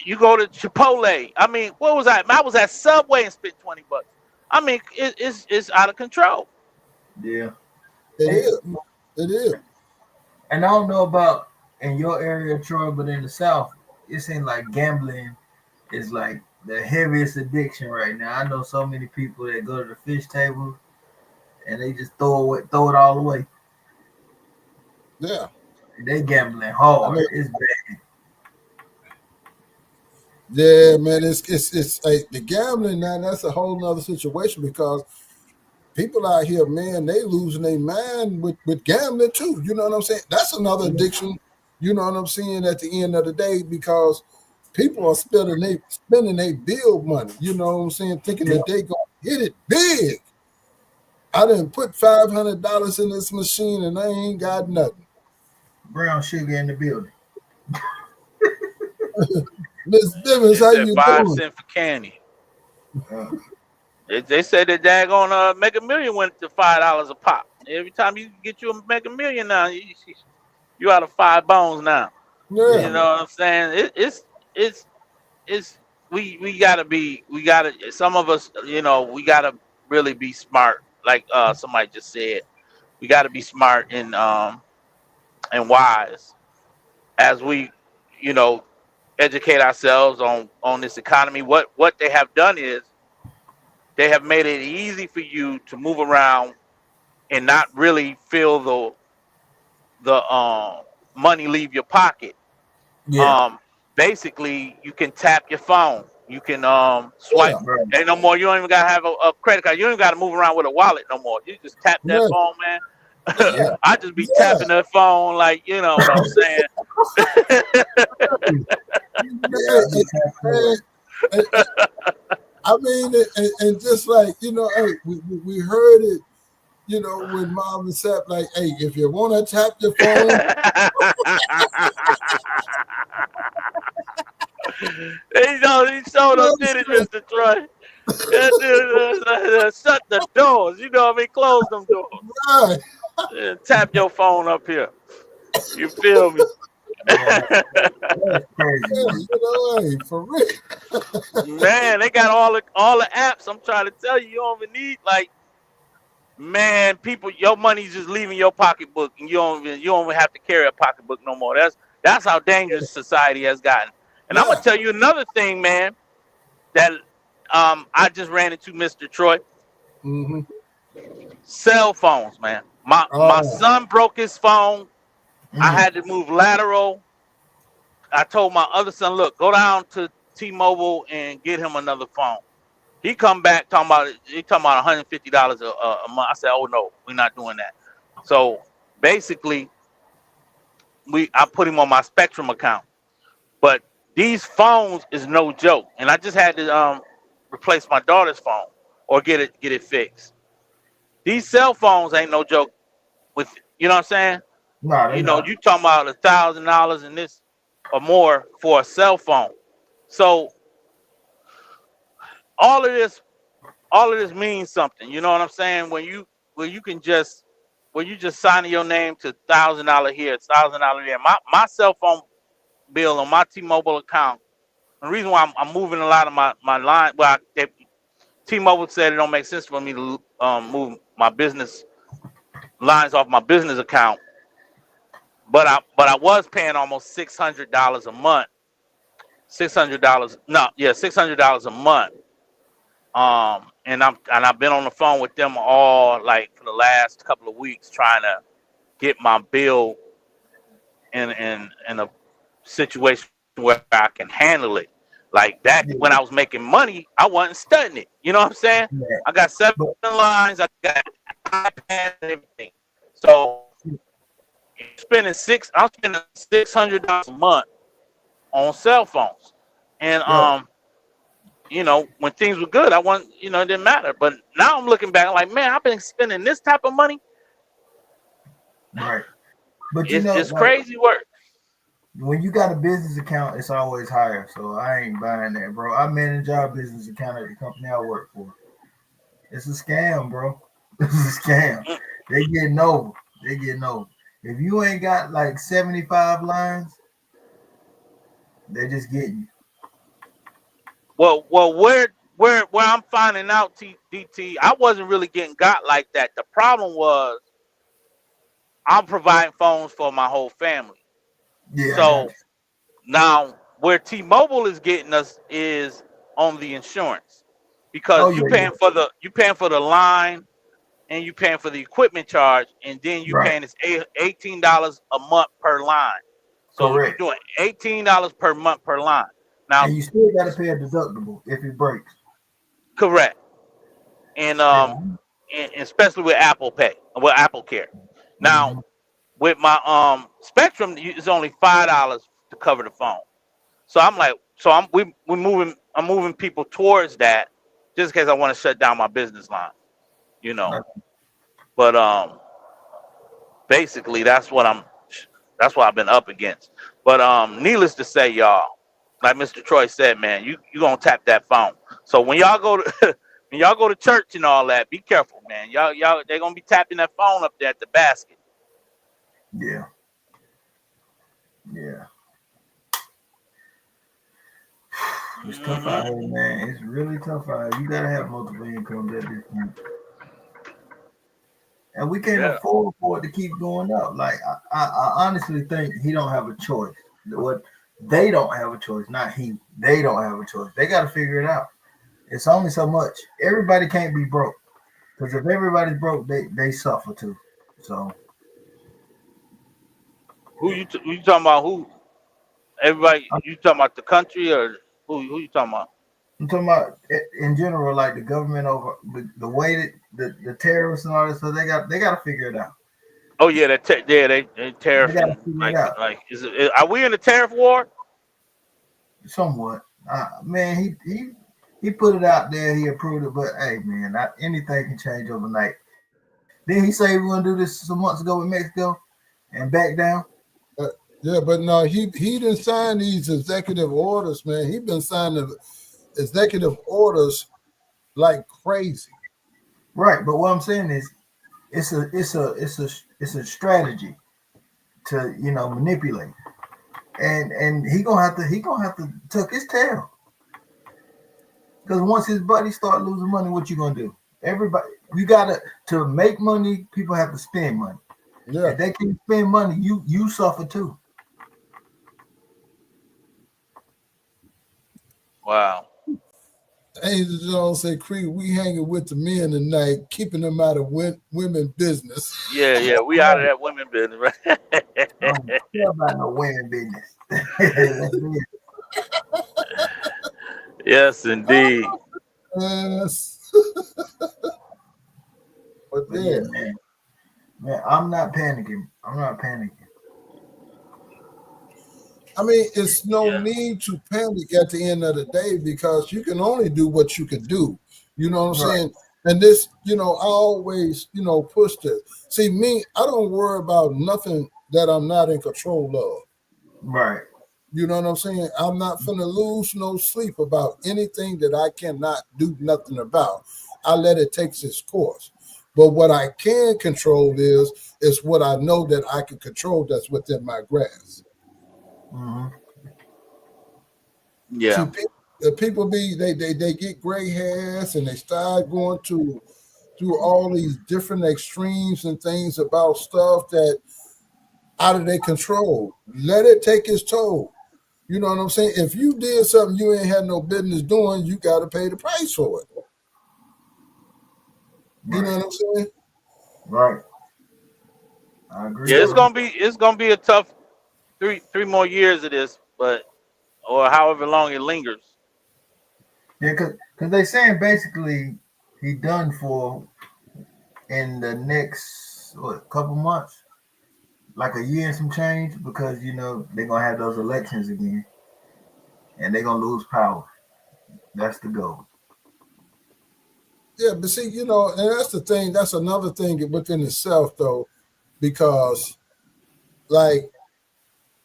you go to Chipotle. I mean, what was I? I was at Subway and spent $20. I mean, it's out of control. Yeah. It Hey, is. It is. and I don't know about in your area, Troy, but in the South, it seems like gambling is like the heaviest addiction right now. I know so many people that go to the fish table and they just throw it all away. Yeah. They gambling I hard. mean, It's bad. yeah, man. It's like the gambling now. That's a whole nother situation because people out here, man, they losing their mind with gambling too. You know what I'm saying? That's another addiction. You know what I'm saying? At the end of the day, because people are spending their bill money. You know what I'm saying? Thinking Yeah. that they gonna hit it big. I didn't put $500 in this machine and I ain't got nothing. Brown sugar in the building. Miss Bivens, They how said you five doing? cent for candy. Uh, They said that daggone Mega Million went to $5 a pop. Every time you get you a Mega Million now, you out of 5 bones now. You Yeah, know what I'm saying? It's we gotta some of us, we gotta really be smart. Like somebody just said, we gotta be smart and wise as we, you know, educate ourselves on this economy. What they have done is they have made it easy for you to move around and not really feel the money leave your pocket. yeah. um Basically you can tap your phone, you can yeah, swipe. Right. Ain't no more, you don't even gotta have a credit card, you don't even gotta move around with a wallet no more. You just tap that yeah, phone, man. yeah, Yeah. I just be yeah. tapping that phone, like, you know what I'm saying. Yeah. I be tapping away. And, I mean, and just like, hey, we heard it, when Mom and Sap, like, hey, if you want to tap your phone, He showed up, did it, Mr. Troy. That dude, shut the doors. You know what I mean? Close them doors. right, Tap your phone up here. You feel me? Yeah. That's crazy, yeah, man. hey, for real. Man, they got all the apps. I'm trying to tell you, you don't even need, like, man, people, your money's just leaving your pocketbook, and you don't even have to carry a pocketbook no more. That's how dangerous society has gotten. And I'm Yeah. gonna tell you another thing, man, that I just ran into, Mr. Troy. Mm-hmm. Cell phones, man. My Oh, son broke his phone. I Mm. had to move lateral. I told my other son, look, go down to T-Mobile and get him another phone. He come back talking about $150 a month. I said, oh no, we're not doing that. So basically, I put him on my Spectrum account. But these phones is no joke, and I just had to replace my daughter's phone or get it fixed. These cell phones ain't no joke. With, you know what I'm saying? Nah, they not. You talking about $1,000 in this or more for a cell phone. So all of this means something. You know what I'm saying? When you just sign your name to $1,000 here, $1,000 there. My cell phone bill on my T-Mobile account. The reason why I'm moving a lot of my line, well, T-Mobile said it don't make sense for me to move my business lines off my business account. but I was paying almost $600 a month. $600, no, yeah, $600 a month. And I've been on the phone with them all like for the last couple of weeks trying to get my bill in a situation where I can handle it. Like back when I was making money, I wasn't studying it. You know what I'm saying? Yeah. I got 7 lines, I got iPad and everything. So I'm spending $600 a month on cell phones. And you know, when things were good, I wasn't, you know, it didn't matter. But now I'm looking back like, man, I've been spending this type of money. Right. But you It's know, just crazy work. when you got a business account, it's always higher. So I ain't buying that, bro. I manage our business account at the company I work for. It's a scam, bro. It's a scam. They getting over. They getting over. If you ain't got like 75 lines, they're just getting you. Well, where I'm finding out, DT, I wasn't really getting got like that. The problem was I'm providing phones for my whole family. Yeah. So now where T-Mobile is getting us is on the insurance, because you paying for the line, and you paying for the equipment charge, and then you paying this $18 a month per line. So correct. you're doing $18 per month per line. Now, And you still got to pay a deductible if it breaks. correct. And and especially with Apple Pay, with Apple Care. Now, with my Spectrum, it's only $5 to cover the phone. So I'm like, I'm moving people towards that, just in case I want to shut down my business line, you know. But basically that's what I've been up against. But needless to say, y'all, like Mr. Troy said, man, you gonna tap that phone. So when y'all go to when y'all go to church and all that, be careful, man. Y'all they're gonna be tapping that phone up there at the basket. Yeah. Yeah. It's tough out here, man. It's really tough out here. You gotta have multiple incomes at this point. And we can't afford for it to keep going up. Like I honestly think he don't have a choice. What they don't have a choice, not he. They don't have a choice. They got to figure it out. It's only so much. Everybody can't be broke, because if everybody's broke, they suffer too. So Who you talking about? Who? Everybody? You talking about the country, or who you talking about? I'm talking about in general, like the government over the way that the terrorists and all that. So they got to figure it out. Oh yeah, they tariff. They got to figure it out. Like, are we in a tariff war? Somewhat. Man, he put it out there. He approved it, but hey, man, not anything can change overnight. Didn't he say we want to do this some months ago with Mexico and back down? Yeah, but no, he didn't sign these executive orders, man. He been signing executive orders like crazy. Right, but what I'm saying is, it's a strategy to manipulate, and he gonna have to tuck his tail, because once his buddies start losing money, what you gonna do? Everybody, you gotta to make money. People have to spend money. Yeah, if they can't spend money, you suffer too. Wow. Angel Jones say, "Creed, we hanging with the men tonight, keeping them out of women business." Yeah, we out of that women business, right? I don't care about no women business. Yes, indeed. Yes. But yeah, man, I'm not panicking. I mean, it's no need to panic at the end of the day, because you can only do what you can do. You know what I'm saying? And this, I always, push this. See, me, I don't worry about nothing that I'm not in control of. Right. You know what I'm saying? I'm not finna lose no sleep about anything that I cannot do nothing about. I let it take its course. But what I can control is what I know that I can control that's within my grasp. Mm-hmm. Yeah. See, people they get gray hairs and they start going through all these different extremes and things about stuff that out of their control. Let it take its toll. You know what I'm saying? If you did something you ain't had no business doing, you got to pay the price for it. You know Right. what I'm saying? Right. I agree. Yeah, So, it's gonna be a tough three more years of this, but or however long it lingers. Yeah, cause they saying basically he done for in the next what couple months, like a year and some change, because they're gonna have those elections again, and they're gonna lose power. That's the goal. yeah, but see, and that's the thing. That's another thing within itself, though, because like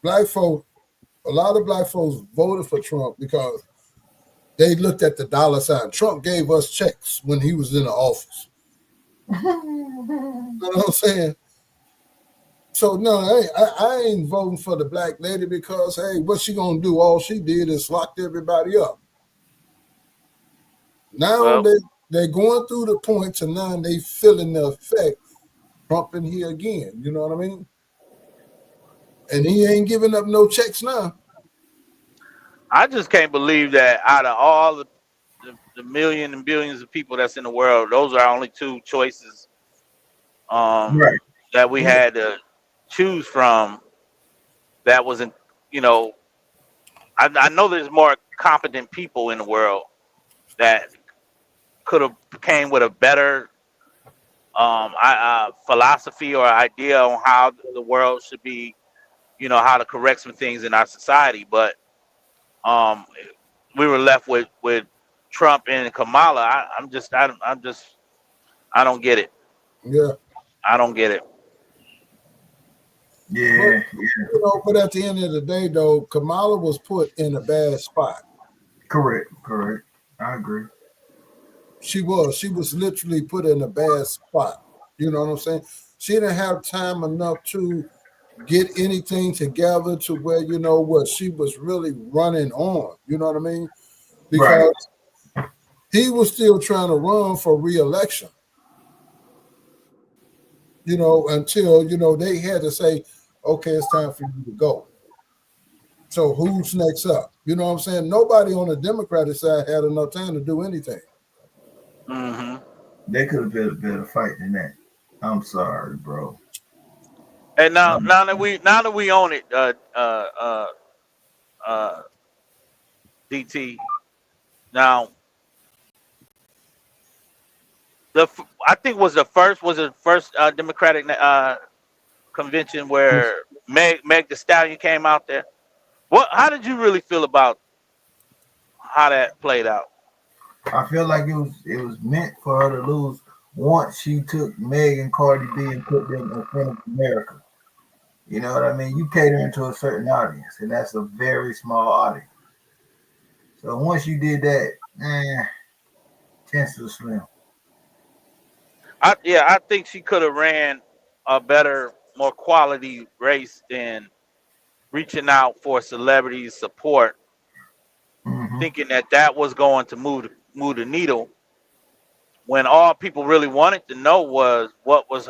black folk, a lot of black folks voted for Trump because they looked at the dollar sign. Trump gave us checks when he was in the office. You know what I'm saying? So no, I ain't voting for the black lady because hey, what she gonna do? All she did is locked everybody up. Now Well, they're going through the points and now they feeling the effect. Trump in here again. You know what I mean? And he ain't giving up no checks now. I just can't believe that out of all the million and billions of people that's in the world, those are only two choices um, Right. that we Yeah, had to choose from. That wasn't, you know, I know there's more competent people in the world that could have came with a better philosophy or idea on how the world should be, how to correct some things in our society. But um, we were left with Trump and Kamala. I don't get it. yeah. I don't get it. But Yeah. Yeah. but at the end of the day, though, Kamala was put in a bad spot. Correct. Correct. I agree. She was. She was literally put in a bad spot. You know what I'm saying? She didn't have time enough to get anything together to where what she was really running on. You know what I mean? Right. Because he was still trying to run for reelection. Until they had to say, okay, it's time for you to go. So who's next up? You know what I'm saying? Nobody on the Democratic side had enough time to do anything. Hmm. They could have been a better fight than that. I'm sorry, bro. And now, Um, now that we own it, uh, DT. Now, I think was the first Democratic convention where Meg the Stallion came out there. How did you really feel about how that played out? I feel like it was meant for her to lose once she took Meg and Cardi B and put them in front of America. You know what I mean? You catering to a certain audience, and that's a very small audience. So once you did that, chances are slim. I think she could have ran a better, more quality race than reaching out for celebrity support, Hmm. thinking that was going to move the needle. When all people really wanted to know was what was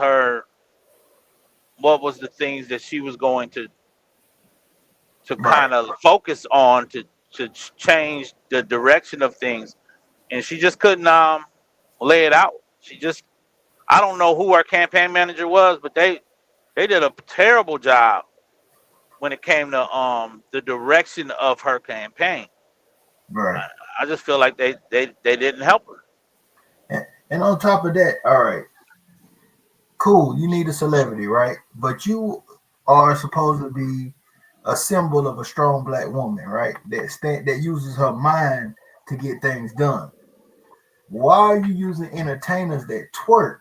the things that she was going to Right. kind of focus on to change the direction of things, and she just couldn't lay it out. She just I don't know who our campaign manager was, but they did a terrible job when it came to the direction of her campaign. Right. I, I just feel like they didn't help her. And on top of that, all right, cool. You need a celebrity, right? But you are supposed to be a symbol of a strong black woman, right? That uses her mind to get things done. Why are you using entertainers that twerk?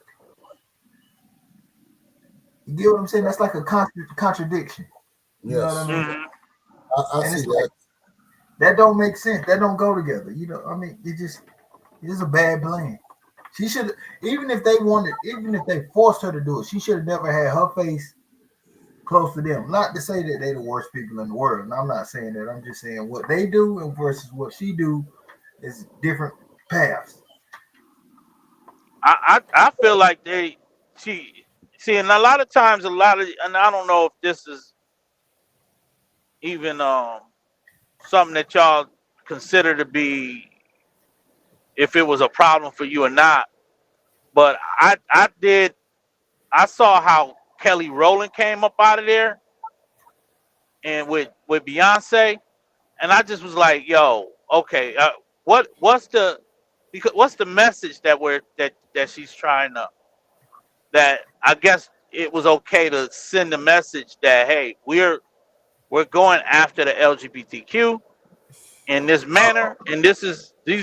You get what I'm saying? That's like a contradiction. You know what I Yes, mean? Hmm. I And see it's like that. that don't make sense. That don't go together. I mean, it's a bad plan. She should even if they forced her to do it, she should have never had her face close to them. Not to say that they the worst people in the world. And I'm not saying that. I'm just saying what they do and versus what she do is different paths. I feel like she see, and a lot of times, and I don't know if this is even something that y'all consider to be, if it was a problem for you or not. But I saw how Kelly Rowland came up out of there, and with Beyonce, and I just was like, yo, okay, what's the message that she's trying to, that I guess it was okay to send a message that, hey, we're going after the LGBTQ in this manner, and these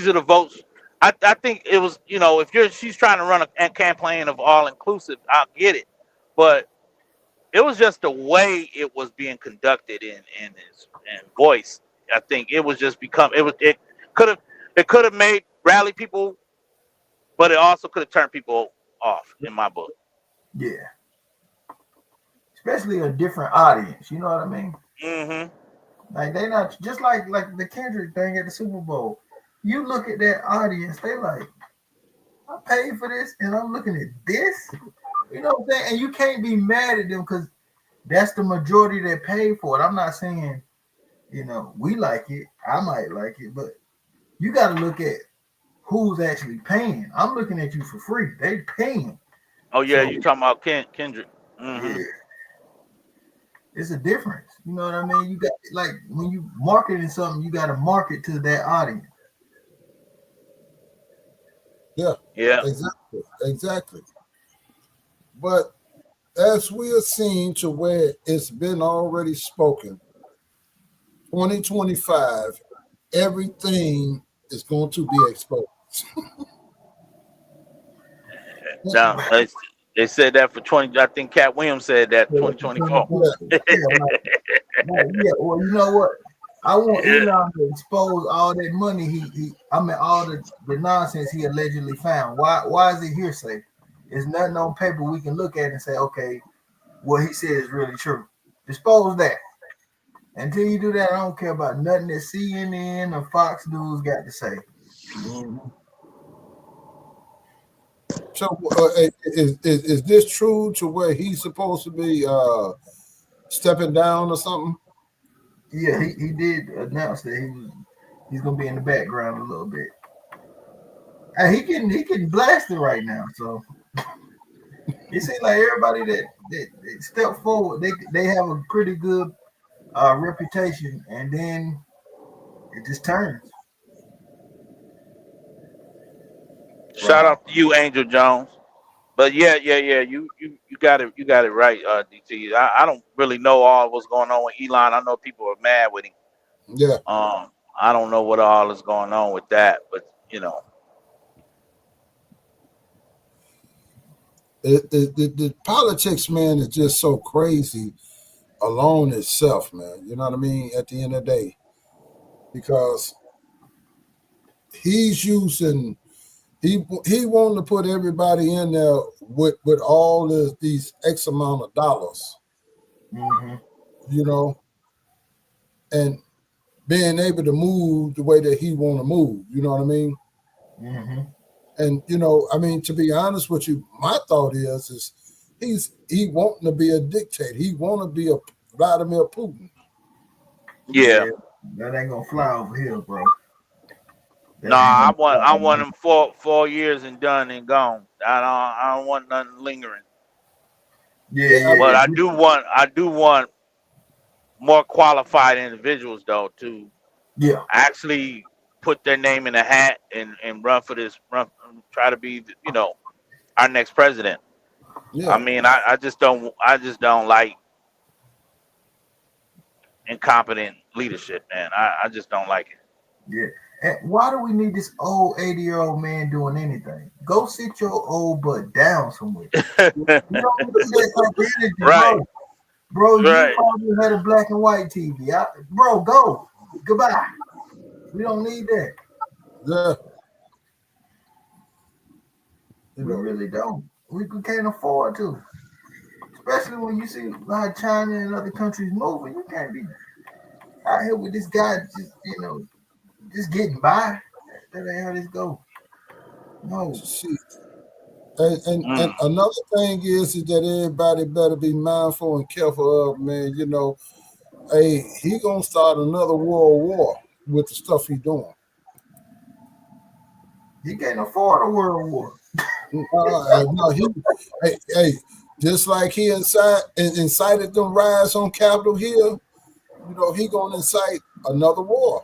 are the votes. I think it was, if she's trying to run a campaign of all inclusive, I'll get it, but it was just the way it was being conducted and voiced. I think it was just could have made rally people, but it also could have turned people off in my book. Yeah, especially a different audience. You know what I mean? Mm-hmm. Like they not just like the Kendrick thing at the Super Bowl. You look at that audience, they like, I paid for this, and I'm looking at this. You know what I'm saying? And you can't be mad at them because that's the majority that paid for it. I'm not saying, we like it. I might like it, but you got to look at who's actually paying. I'm looking at you for free. They paying. Oh yeah, you talking about Kendrick? Mm-hmm. Yeah. It's a difference. You know what I mean? You got, like, when you marketing something, you got to market to that audience. Yeah. Yeah. Exactly. But as we are seeing to where it's been already spoken, 2025, everything is going to be exposed. Now, they said that for 20. I think Cat Williams said that 2024. Yeah. Yeah. Well, you know what? I want Elon to expose all that money all the nonsense he allegedly found. Why is it hearsay? There's nothing on paper we can look at and say, okay, what he said is really true. Expose that. Until you do that, I don't care about nothing that CNN or Fox News got to say. Mm-hmm. So is this true to where he's supposed to be stepping down or something? Yeah, he did announce that he's gonna be in the background a little bit. And he getting blasted right now. So it seems like everybody that step forward, they have a pretty good reputation, and then it just turns. Shout out to you, Angel Jones. But yeah, you got it right, DT. I don't really know all what's going on with Elon. I know people are mad with him. Yeah. I don't know what all is going on with that, but the politics, man, is just so crazy alone itself, man. You know what I mean? At the end of the day, because he's using. He wanted to put everybody in there with all these X amount of dollars, and being able to move the way that he want to move. You know what I mean? Mm-hmm. And I mean, to be honest with you, my thought is he wanting to be a dictator. He want to be a Vladimir Putin. Yeah. That ain't gonna fly over here, bro. I want him 4 years and done and gone. I don't want nothing lingering. Yeah. But I do want more qualified individuals though to actually put their name in a hat and run for this, try to be our next president. Yeah. I mean, I just don't like incompetent leadership, man. I just don't like it. Yeah. And why do we need this old 80-year-old man doing anything? Go sit your old butt down somewhere. You don't need that energy, right. Bro, you probably had a black and white TV. Bro, go. Goodbye. We don't need that. Yeah. We really don't. We can't afford to. Especially when you see like China and other countries moving. You can't be out here with this guy just getting by. That ain't how this go. No. And another thing is that everybody better be mindful and careful of, man. You know, hey, he gonna start another world war with the stuff he doing. He can't afford a world war. No, hey, just like he incited them riots on Capitol Hill, you know, he gonna incite another war.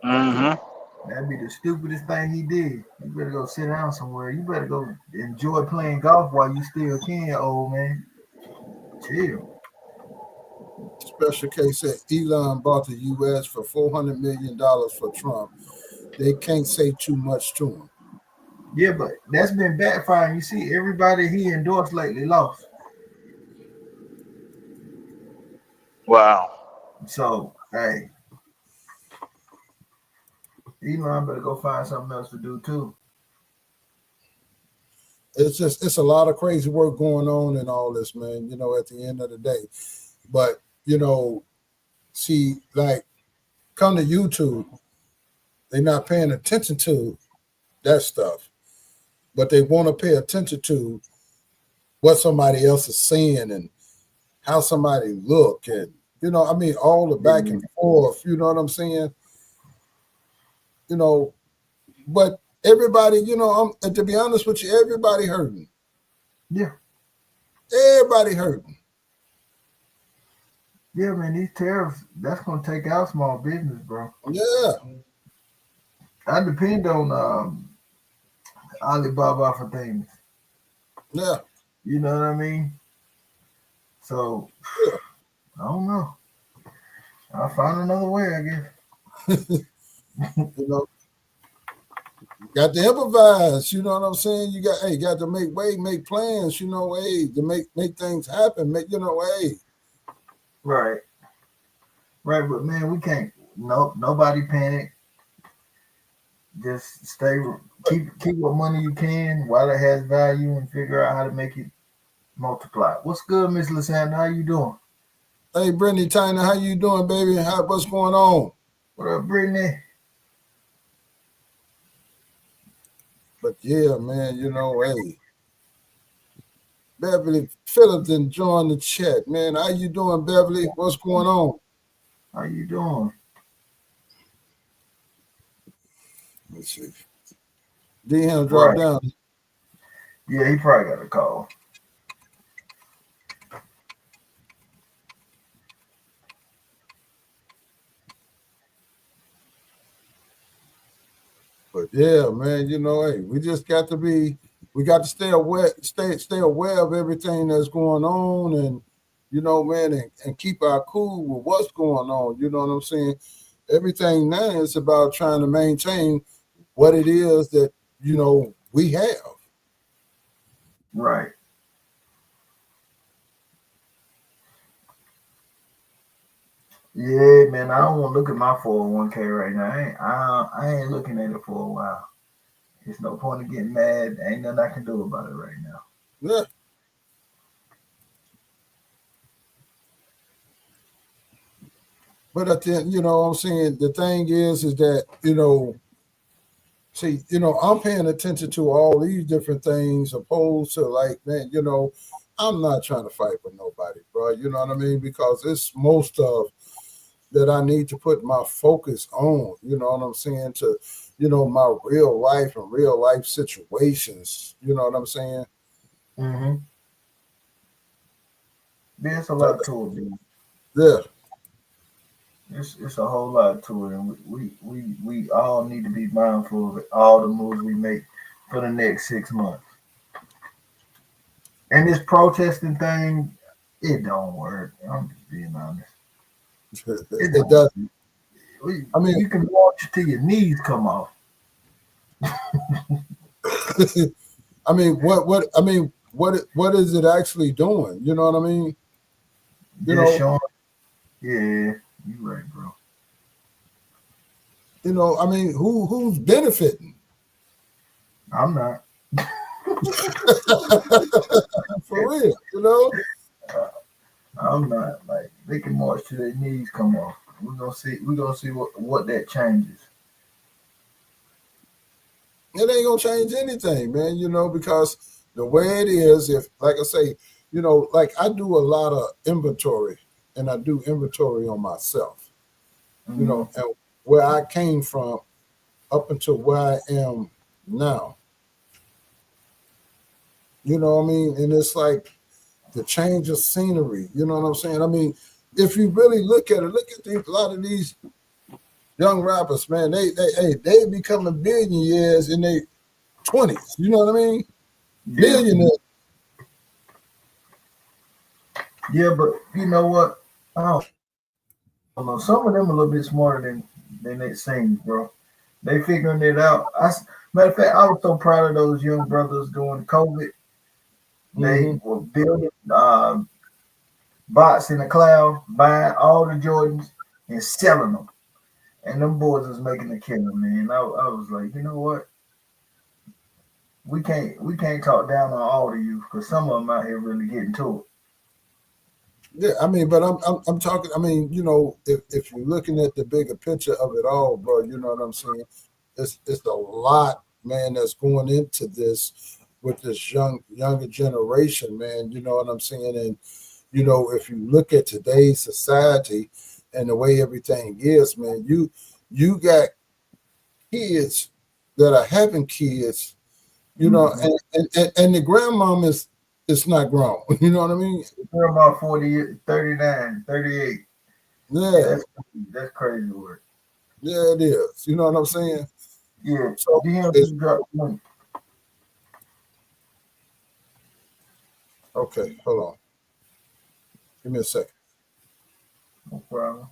That'd be the stupidest thing he did. You better go sit down somewhere. You better go enjoy playing golf while you still can, old man. Chill. Special case said Elon bought the U.S. for $400 million for Trump. They can't say too much to him. Yeah, but that's been backfiring. You see, everybody he endorsed lately lost. Wow. So, hey, Elon better go find something else to do too. It's a lot of crazy work going on in all this, man. You know, at the end of the day, but you know, see, like, come to YouTube, they're not paying attention to that stuff, but they want to pay attention to what somebody else is saying and how somebody look, and you know, I mean, all the back and forth. You know what I'm saying? You know, but everybody, you know, to be honest with you, everybody hurting. Yeah. Everybody hurting. Yeah, man, these tariffs, that's going to take out small business, bro. Yeah. I depend on Alibaba for things. Yeah. You know what I mean? So, yeah. I don't know. I'll find another way, I guess. You know, got to improvise. You know what I'm saying? You got to make plans. You know, to make things happen. Right. Right, but man, we can't. Nobody panic. Just keep what money you can while it has value, and figure out how to make it multiply. What's good, Miss Lysandra? How you doing? Hey, Brittany Tyner, how you doing, baby? What's going on? What up, Brittany? But yeah, man, you know, hey, Beverly Phillips didn't join the chat, man. How you doing, Beverly? What's going on? How you doing? Let's see. D-Ham dropped down. Yeah, he probably got a call. But yeah, man, you know, hey, we got to stay aware of everything that's going on, and you know, man, and keep our cool with what's going on. You know what I'm saying? Everything now is about trying to maintain what it is that, you know, we have. Right. Yeah, man, I don't want to look at my 401k right now. I ain't looking at it for a while. There's no point in getting mad. Ain't nothing I can do about it right now. Yeah. But at the end, you know what I'm saying? The thing is that, you know, see, you know, I'm paying attention to all these different things opposed to, like, man, you know, I'm not trying to fight with nobody, bro. You know what I mean? Because it's most of that I need to put my focus on, you know what I'm saying, to, you know, my real life and real life situations. You know what I'm saying? Mm-hmm. There's a lot to it, dude. Yeah. It's a whole lot to it, and we all need to be mindful of it, all the moves we make for the next 6 months. And this protesting thing, it don't work. I'm just being honest. It doesn't. I mean, you can watch till your knees come off. I mean, what is it actually doing? You know what I mean? You know, showing, yeah, you're right, bro. You know, I mean, who's benefiting? I'm not. For real, you know? I'm not. Like, they can march till their knees come off. We're gonna see what that changes. it ain't gonna change anything, man. Because the way it is, if like I say, like I do a lot of inventory, and I do inventory on myself. And where I came from up until where I am now. You know what I mean? And it's like the change of scenery. You know what I'm saying? I mean, if you really look at a lot of these young rappers, man, they becoming billionaires in their 20s. You know what I mean? Yeah. Billionaires. Yeah, but you know what? I don't know. Some of them a little bit smarter than it seems, bro. They figuring it out. Matter of fact, I was so proud of those young brothers during COVID. They were building bots in the cloud, buying all the Jordans and selling them. And them boys was making a killing, man. I was like, you know what? We can't talk down on all the youth because some of them out here really getting to it. Yeah, I mean, but I'm talking. I mean, if you're looking at the bigger picture of it all, bro, you know what I'm saying? It's a lot, man, that's going into this with this younger generation, man. You know what I'm saying? And if you look at today's society and the way everything is, man, you got kids that are having kids, and the grandmama is not grown. You know what I mean? Grandma 40, 39, 38. Yeah. That's crazy work. Yeah, it is. You know what I'm saying? Yeah. So okay, hold on. Give me a second. No problem.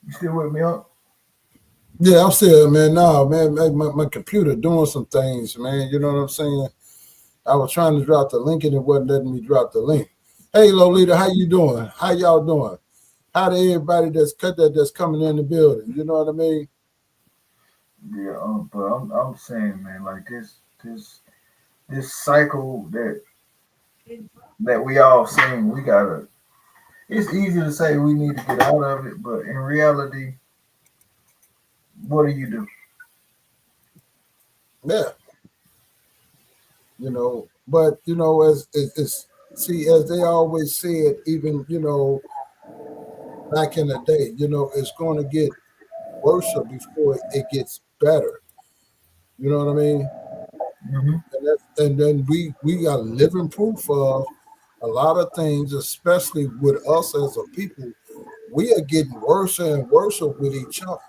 You still with me up? Yeah, I'm still, man. No, man, my computer doing some things, man. You know what I'm saying? I was trying to drop the link and it wasn't letting me drop the link. Hey, Lolita, how you doing? How y'all doing? How to everybody that's coming in the building? You know what I mean? Yeah, but I'm saying, man, like this cycle that we all seen, we gotta. It's easy to say we need to get out of it, but in reality, what do you do? Yeah. But as see, as they always said, even back in the day, it's going to get worse before it gets better. You know what I mean? And then we got living proof of a lot of things, especially with us as a people. We are getting worse and worse with each other.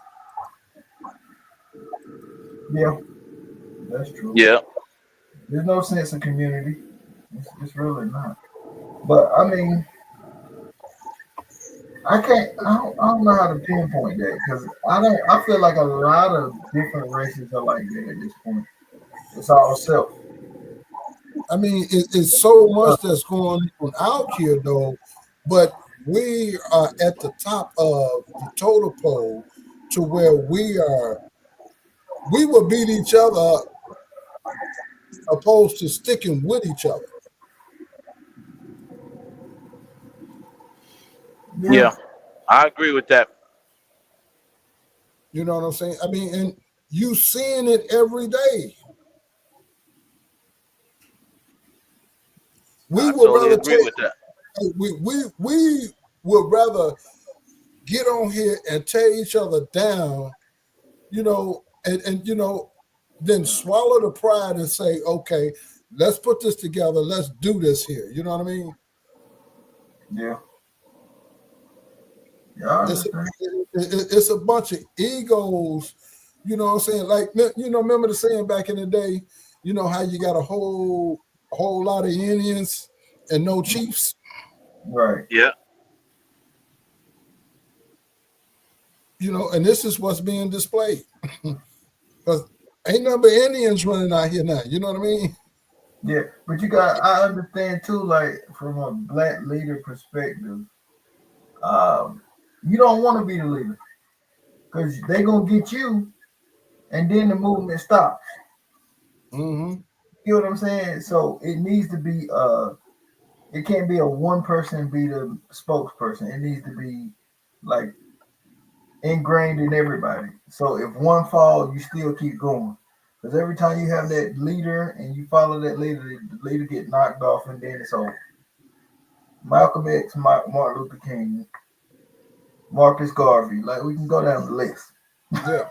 Yeah, that's true. Yeah. There's no sense of community. It's really not. But I mean, I don't know how to pinpoint that because I feel like a lot of different races are like that at this point. It's all self. I mean, it's so much that's going on out here, though. But we are at the top of the total pole to where we will beat each other up opposed to sticking with each other. Yeah, I agree with that. You know what I'm saying? I mean, and you seeing it every day. I totally agree with that. We would rather get on here and tear each other down, and then swallow the pride and say, okay, let's put this together. Let's do this here. You know what I mean? Yeah. Yeah. It's a bunch of egos. You know what I'm saying? Like, remember the saying back in the day, how you got a whole lot of Indians and no chiefs? Right. Yeah. And this is what's being displayed. Because ain't nothing but Indians running out here now. You know what I mean? Yeah, but I understand too, like from a black leader perspective, you don't want to be the leader because they're going to get you and then the movement stops. Mm-hmm. You know what I'm saying? So it needs to be, it can't be a one person be the spokesperson. It needs to be like ingrained in everybody. So if one falls, you still keep going. Because every time you have that leader and you follow that leader, the leader get knocked off and then it's over. Malcolm X, Martin Luther King, Marcus Garvey, like we can go down the list. Yeah.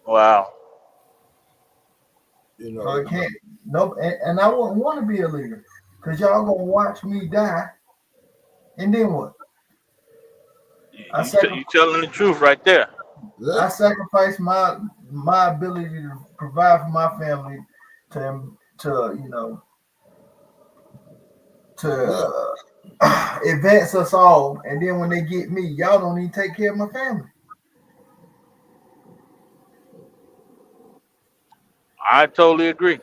Wow. So it can't. Nope. And I wouldn't want to be a leader because y'all gonna watch me die, and then what? You telling the truth right there. I sacrifice my ability to provide for my family to advance us all, and then when they get me, y'all don't even take care of my family. I totally agree.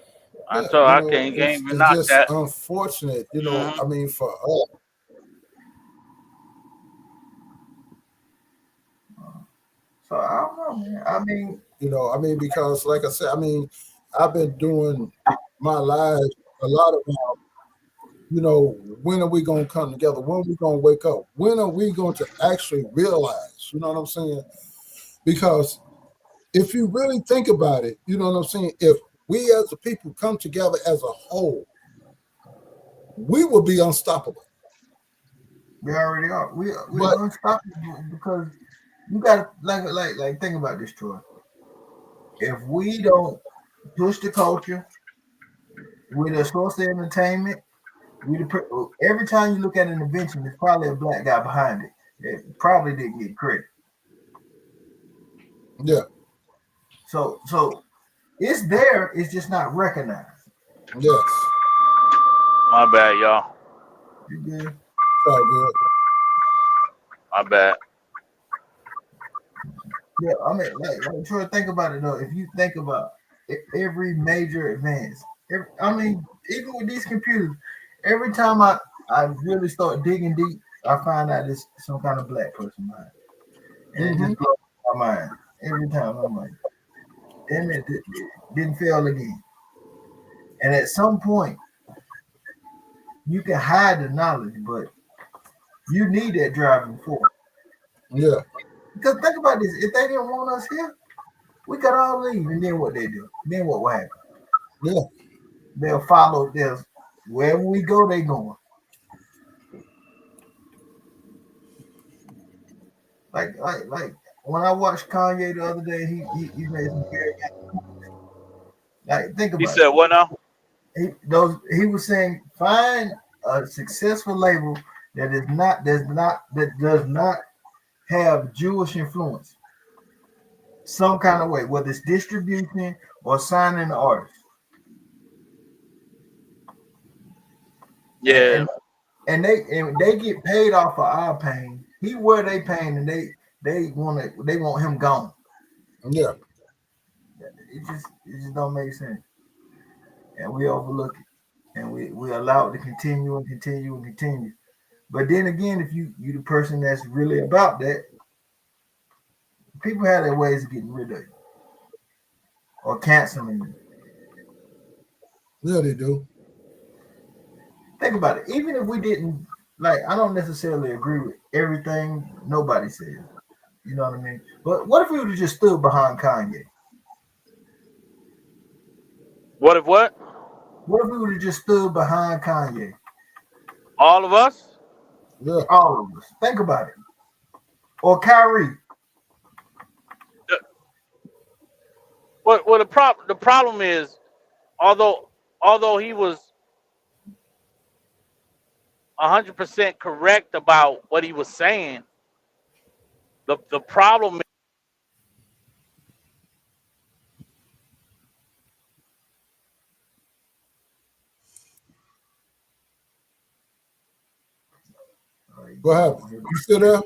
I can't even knock just that. Unfortunate, Mhm. I mean, for us. So I don't know, man. I mean, because like I said, I've been doing my life a lot about, when are we going to come together? When are we going to wake up? When are we going to actually realize, you know what I'm saying? Because if you really think about it, you know what I'm saying? If we as a people come together as a whole, we will be unstoppable. We already are. We're unstoppable because you got to like think about this, Troy. If we don't push the culture with a source of entertainment, every time you look at an invention, there's probably a black guy behind it. It probably didn't get credit. Yeah. So it's there. It's just not recognized. Yes. My bad, y'all. You good? It's all good. My bad. Yeah, I mean, like Troy, think about it though. If you think about every major advance, even with these computers, every time I really start digging deep, I find out it's some kind of black person mind, and it just blows my mind every time. I'm like, damn it, didn't fail again. And at some point, you can hide the knowledge, but you need that driving force. Yeah. Because think about this: if they didn't want us here, we could all leave, and then what they do? Then what will happen? Yeah. They'll follow this. Wherever we go, they going. Like when I watched Kanye the other day, he made some very like think about it. He said what now? He was saying find a successful label that does not have Jewish influence some kind of way, whether it's distribution or signing the artist. Yeah. And they get paid off of our pain. He wear they pain, and they want him gone. Yeah. It just don't make sense, and we overlook it, and we allow it to continue and continue and continue. But then again, if you the person that's really about that, people have their ways of getting rid of you or canceling you. Yeah, they do. Think about it. Even if we didn't I don't necessarily agree with everything nobody says. You know what I mean? But what if we would have just stood behind Kanye? What if what? What if we would have just stood behind Kanye? All of us? Yeah. All of us. Think about it. Or Kyrie. What the problem is, although he was 100% correct about what he was saying, the problem. What happened? You still there?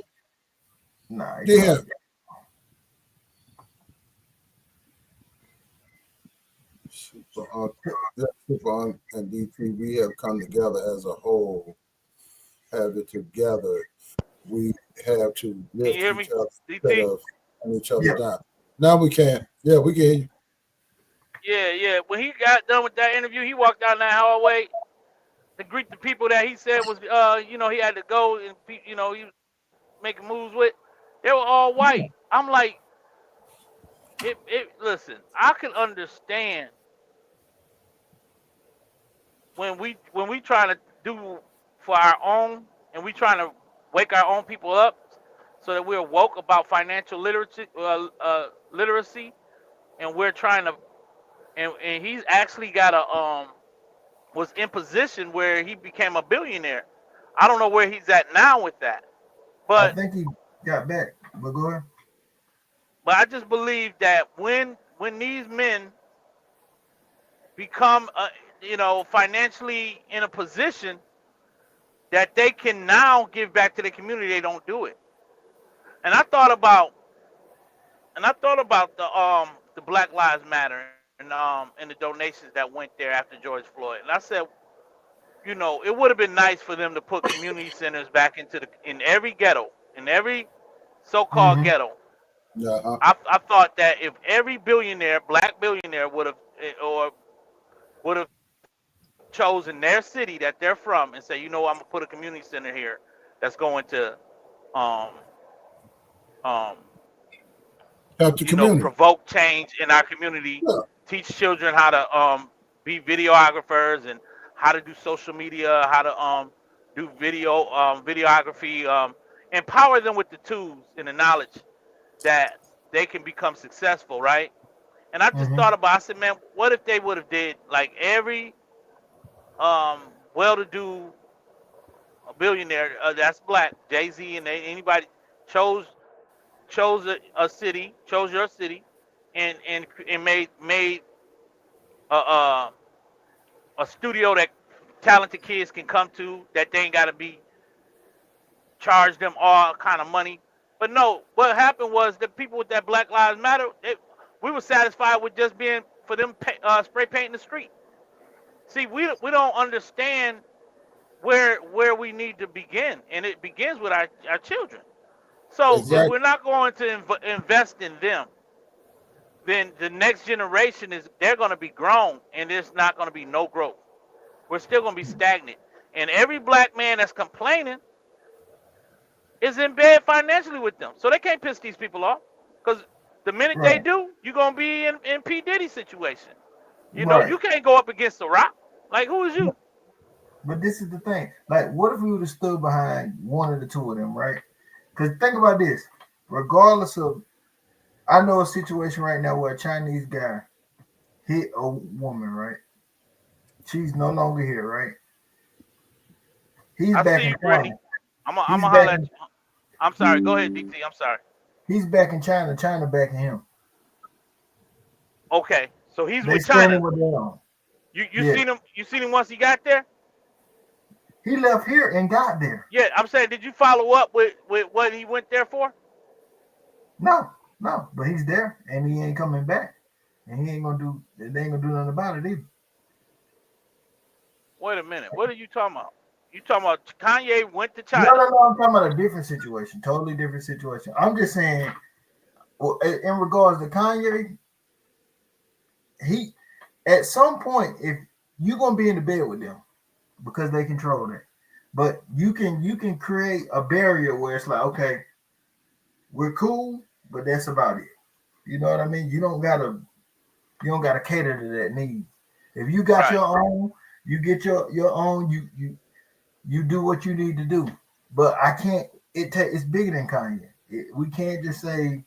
Nah, Yeah. Super Unc and DT, we have come together as a whole, have it together. We have to Can lift you hear each me, other instead DT? of putting each other Yeah. down. Now we can. Yeah, we can hear you. Yeah. When he got done with that interview, he walked down that hallway to greet the people that he said was, he had to go and, he was making moves with. They were all white. I'm like, listen, I can understand when we trying to do for our own, and we trying to wake our own people up so that we're woke about financial literacy, and we're trying to, and he's actually got was in position where he became a billionaire. I don't know where he's at now with that, I but think he got back. But go ahead. I just believe that when these men become financially in a position that they can now give back to the community, they don't do it. And I thought about the Black Lives Matter and the donations that went there after George Floyd. And I said, it would have been nice for them to put community centers back in every ghetto, in every so-called ghetto. Yeah. I thought that if every black billionaire would have chosen their city that they're from and say, I'm gonna put a community center here that's going to um Help the community. provoke change in our community, Yeah. teach children how to be videographers and how to do social media, how to do videography, empower them with the tools and the knowledge that they can become successful, right? And I just thought about, I said, man, what if they would have did like every well-to-do billionaire that's black, Jay-Z and anybody chose a city, chose your city, and made a studio that talented kids can come to, that they ain't got to be charge them all kind of money. But no, what happened was the people with that Black Lives Matter, we were satisfied with just being for them spray painting the street. See, we don't understand where we need to begin, and it begins with our children. So if Exactly. we're not going to invest in them, then the next generation they're going to be grown, and there's not going to be no growth. We're still going to be stagnant. And every black man that's complaining is in bed financially with them, so they can't piss these people off. Because the minute they Right. do, you're going to be in P. Diddy's situation. Right. You can't go up against The Rock. Like, who is you? But this is the thing. Like, what if we would have stood behind one of the two of them, right? Because think about this. Regardless of, I know a situation right now where a Chinese guy hit a woman, right? She's no longer here, right? He's I back see in you, Brittany. China. I'm He's going to back holler at in, you. I'm sorry. Go ahead, DT. I'm sorry. he's back in China. China backing him. Okay. So he's They with standing China. with them. You Yeah. seen him? You seen him once he got there? He left here and got there. Yeah. I'm saying, did you follow up with what he went there for? No, but he's there and he ain't coming back. And they ain't gonna do nothing about it either. Wait a minute. What are you talking about? You talking about Kanye went to China? No, I'm talking about a different situation, totally different situation. I'm just saying, well, in regards to Kanye, he at some point, if you're gonna be in the bed with them because they control that, but you can create a barrier where it's like, okay, we're cool, but that's about it. You know what I mean? You don't gotta cater to that need. If you got Right. your own, you get your own. You do what you need to do. But I can't. It's bigger than Kanye. We can't just say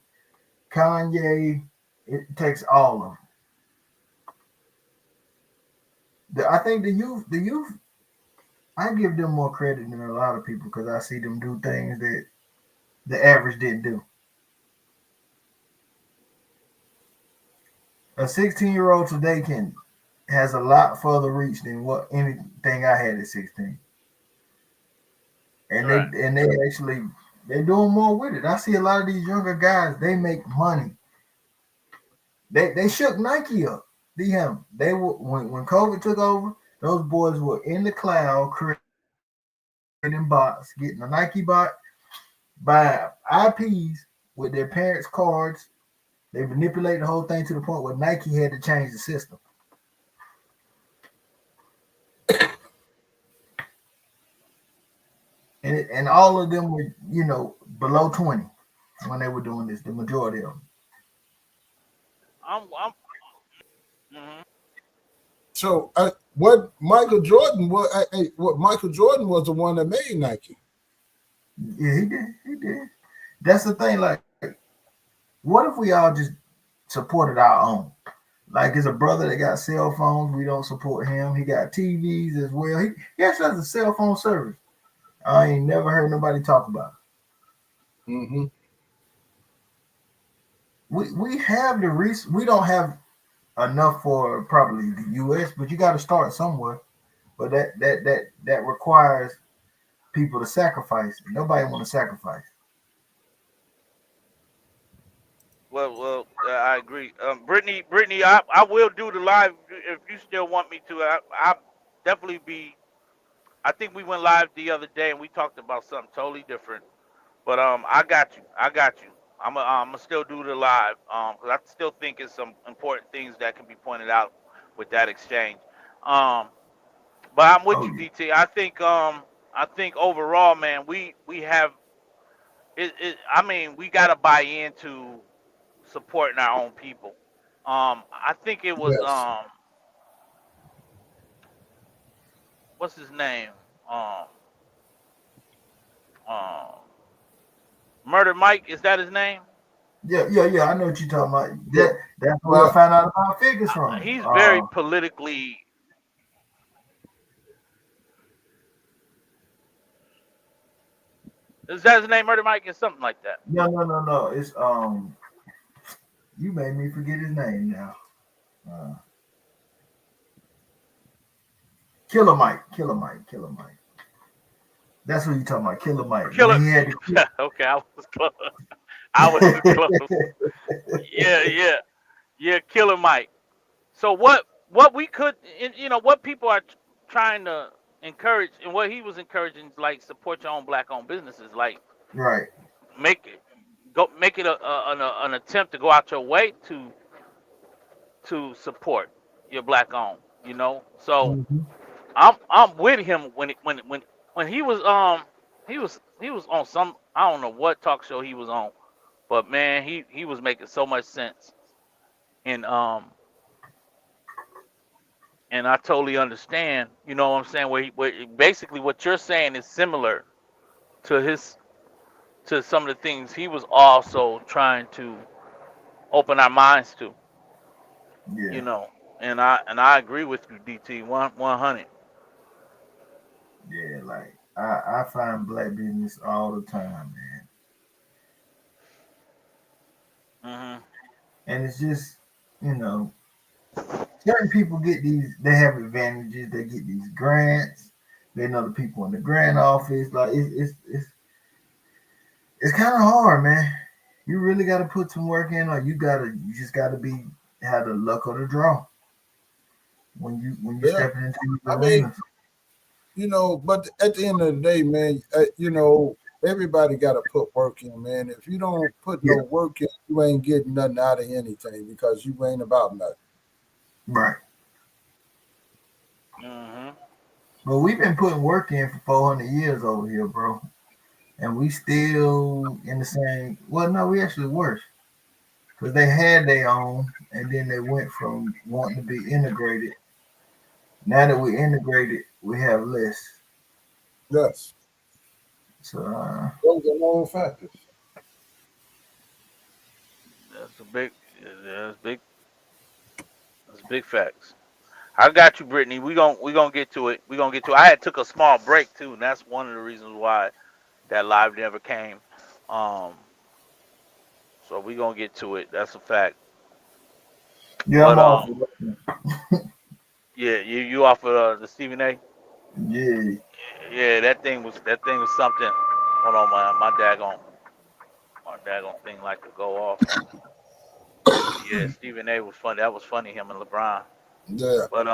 Kanye. It takes all of them. I think the youth, I give them more credit than a lot of people because I see them do things that the average didn't do. A 16-year-old today has a lot further reach than what anything I had at 16. And Right. they actually they're doing more with it. I see a lot of these younger guys, they make money. They shook Nike up. They were when COVID took over, those boys were in the cloud creating bots, getting a Nike bot, buying IPs with their parents' cards. They manipulated the whole thing to the point where Nike had to change the system. And all of them were, below 20 when they were doing this, the majority of them. Mhm. So what Michael Jordan was? What Michael Jordan was the one that made Nike. Yeah, he did. He did. That's the thing. Like, what if we all just supported our own? Like, there's a brother that got cell phones. We don't support him. He got TVs as well. He actually has a cell phone service. I ain't never heard nobody talk about it. Mm-hmm. We have the we don't have enough for probably the U.S., but you got to start somewhere. But that requires people to sacrifice. Nobody want to sacrifice. Well, I agree. Brittany, I will do the live if you still want me to. I definitely be. I think we went live the other day and we talked about something totally different. But I got you. I got you. I'm gonna still do the live. 'Cause I still think it's some important things that can be pointed out with that exchange. Um, but I'm with Oh you, yeah, DT. I think overall, man, we have I mean, we gotta buy into supporting our own people. I think it was Yes. what's his name? Um, um, Murder Mike. Is that his name? yeah. I know what you're talking about. Yeah. That's where I Yeah. found out about figures from. He's very politically. Is that his name? Murder Mike? It's something like that. No. It's you made me forget his name now. Uh, Killer Mike. That's what you talking about, Killer Mike. Killer. When he had Okay, I was close. I was close. Yeah. Killer Mike. So what we could, what people are trying to encourage, and what he was encouraging, is like support your own black-owned businesses, like right. make it make it an attempt to go out your way to support your black-owned. So Mm-hmm. I'm with him when he was on some, I don't know what talk show he was on, but man, he was making so much sense, and and I totally understand. You know what I'm saying? Where basically what you're saying is similar to some of the things he was also trying to open our minds to. You Yeah, know, and I agree with you, DT, 100. yeah. Like I find black business all the time, man, Mhm. and it's just you know certain people get these. They have advantages. They get these grants. They know the people in the grant office. Like it's kind of hard, man. You really got to put some work in, or you just got to be have the luck of the draw when you Yeah. stepping into these I mean, arenas. but at the end of the day, man, everybody got to put work in, man. If you don't put Yeah, no work in, you ain't getting nothing out of anything because you ain't about nothing. right. Mhm. But we've been putting work in for 400 years over here, bro, and we still in the same. Well, no, we actually worse because they had their own, and then they went from wanting to be integrated. Now that we integrated, we have less. Yes. So Those are known factors. That's a big, that's big facts. I got you, Brittany. We gonna get to it. We gonna get to it. I had took a small break too, and that's one of the reasons why that live never came. Um, so we gonna get to it. That's a fact. Yeah, I'm But off. yeah, you offered the Stephen A. Yeah. Yeah, that thing was something. Hold on, my daggone thing like to go off. Yeah, Stephen A. was funny. That was funny. Him and LeBron. Yeah. But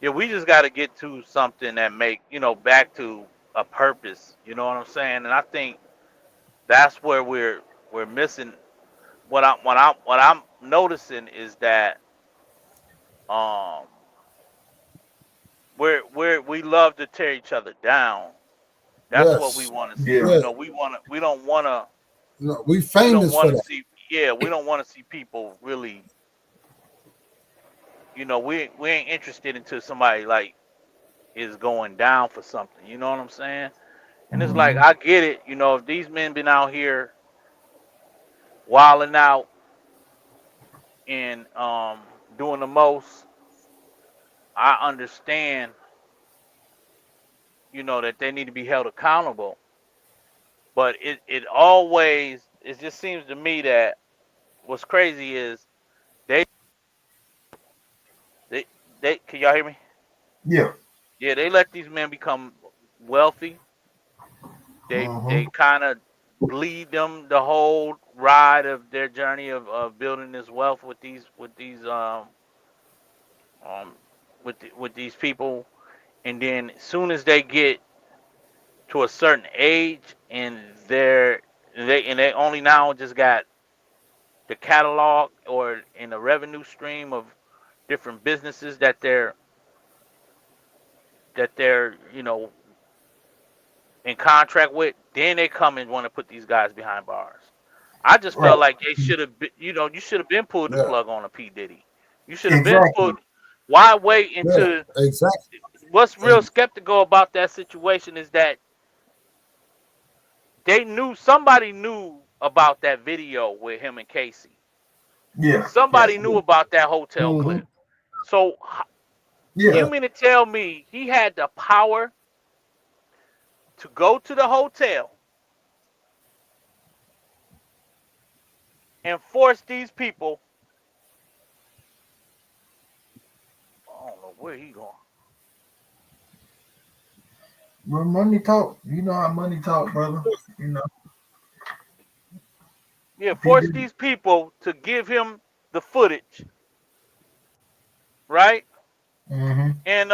yeah, we just got to get to something that make back to a purpose. You know what I'm saying? And I think that's where we're missing. What I'm noticing is that um we love to tear each other down. That's what we Yes. want to see. Yeah. You Yes. know, No, we we don't famous want for to that. see yeah, we don't want to see people really, we ain't interested until somebody like is going down for something. You know what I'm saying? And it's like Mhm. I get it, if these men been out here wilding out and doing the most, I understand, that they need to be held accountable. But it just seems to me that what's crazy is they they they can y'all hear me? Yeah. Yeah, they let these men become wealthy. They Mhm. kind of bleed them the whole ride of their journey of building this wealth um with these people, and then as soon as they get to a certain age and they only now just got the catalog or in the revenue stream of different businesses that they're in contract with, then they come and want to put these guys behind bars. I just Right. felt like they should have been, you should have been pulled the Yeah. plug on a P Diddy. You should have been Exactly. put. Why wait Yeah. until Exactly. what's real And skeptical about that situation is that somebody knew about that video with him and Casey. Yeah. Yeah. Somebody knew about that hotel hmm clip. So you Yeah. yeah. mean to tell me he had the power to go to the hotel and force these people? I don't know where he going. When money talk, you know how money talk, brother. You know, Yeah, P force Diddy. these people to give him the footage, right? Mhm. And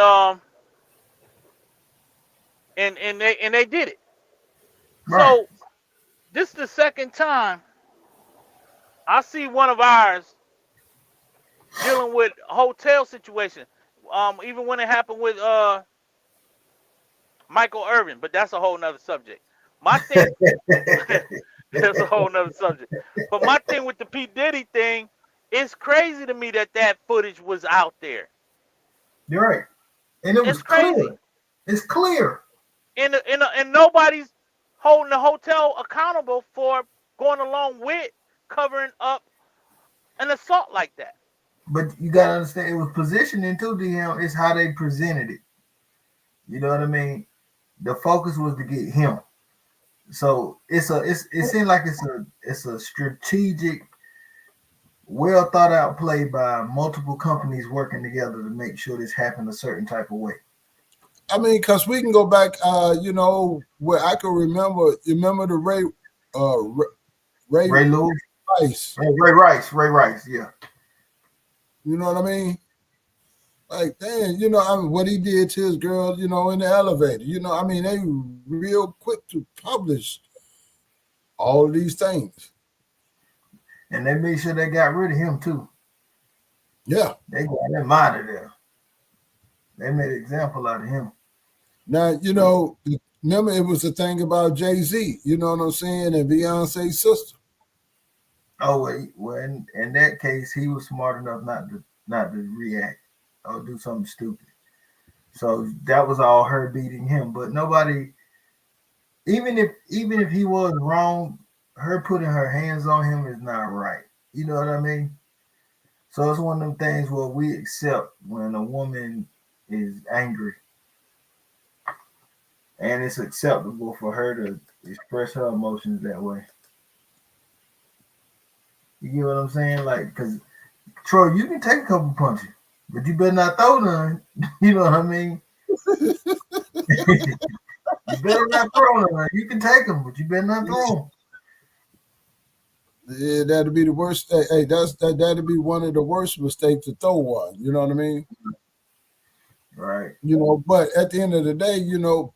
they did it. Right. So this is the second time I see one of ours dealing with a hotel situation. Even when it happened with Michael Irvin, but that's a whole nother subject. My thing that's a whole nother subject. But my thing with the P. Diddy thing, it's crazy to me that footage was out there. You're right. And it was It's crazy. clear. It's clear. And nobody's holding the hotel accountable for going along with covering up an assault like that. But you gotta understand, it was positioning too, DM. It's how they presented it. You know what I mean? The focus was to get him. So it seems like it's a strategic, well thought out play by multiple companies working together to make sure this happened a certain type of way. I mean, because we can go back, where I can remember. You remember the Ray Ray Lewis, Rice? Ray Rice, yeah. You know what I mean? Like, damn, I mean, what he did to his girl, in the elevator. I mean, they real quick to publish all of these things. And they made sure they got rid of him too. Yeah. They got him out of there. They made an example out of him. Now, remember it was the thing about Jay-Z, you know what I'm saying, and Beyonce's sister. Oh wait, well in that case, he was smart enough not to react or do something stupid. So that was all her beating him. But nobody, even if he was wrong, her putting her hands on him is not right. You know what I mean? So it's one of them things where we accept when a woman is angry, and it's acceptable for her to express her emotions that way. You get what I'm saying? Like, because Troy, you can take a couple punches, but you better not throw none. You know what I mean? You better not throw none. You can take them, but you better not throw them. Yeah, that'd be the worst. Hey, that'd be one of the worst mistakes to throw one. You know what I mean? Right. You know, but at the end of the day, you know,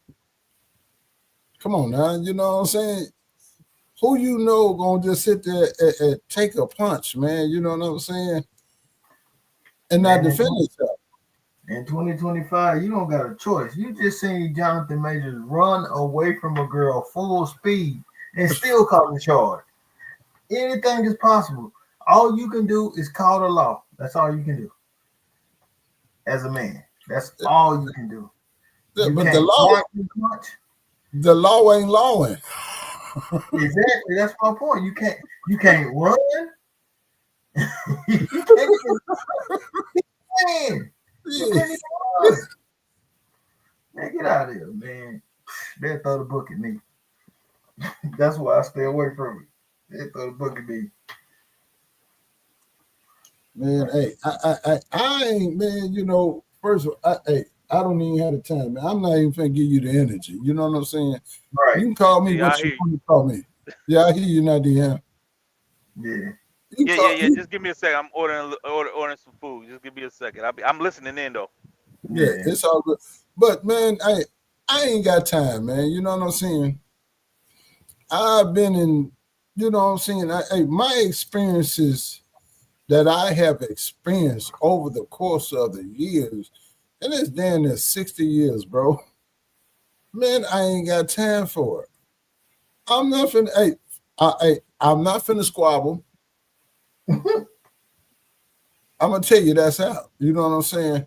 come on now, you know what I'm saying? Who you know gonna just sit there and take a punch, man? You know what I'm saying? And not defend himself. In 2025, you don't got a choice. You just seen Jonathan Majors run away from a girl full speed and still caught the charge. Anything is possible. All you can do is call the law. That's all you can do. As a man, that's all you can do. Yeah, You but can't block too much. the law ain't lawing. Exactly. That's my point. You can't run. You can't even run. Man, get out of here, man. They'll throw the book at me. That's why I stay away from it. They'll throw the book at me. Man, hey, I ain't, man, you know, first of all, I don't even have the time, man. I'm not even finna give you the energy. You know what I'm saying? Right. You can call me Yeah, what you want to call me. Yeah, I hear you, Nadia. Yeah. Yeah. Just give me a second. I'm ordering some food. Just give me a second. I'm listening in though. Yeah, it's all good. But man, I ain't got time, man. You know what I'm saying? I've been in, you know what I'm saying? My experiences that I have experienced over the course of the years, and it's damn near 60 years, bro. Man, I ain't got time for it. I'm not finna, I'm not finna squabble. I'm gonna tell you that's out. You know what I'm saying?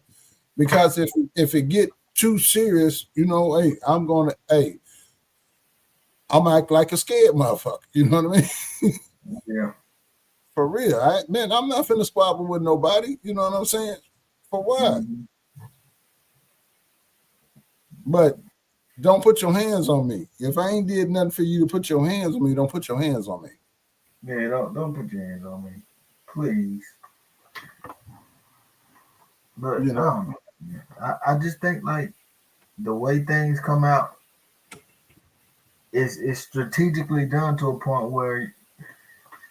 Because if it get too serious, you know, I'm act like a scared motherfucker. You know what I mean? Yeah. For real. Man, I'm not finna squabble with nobody. You know what I'm saying? For what? Mm-hmm. But don't put your hands on me. If I ain't did nothing for you to put your hands on me, don't put your hands on me. Yeah, don't put your hands on me. Please. But You know. I just think like the way things come out is strategically done to a point where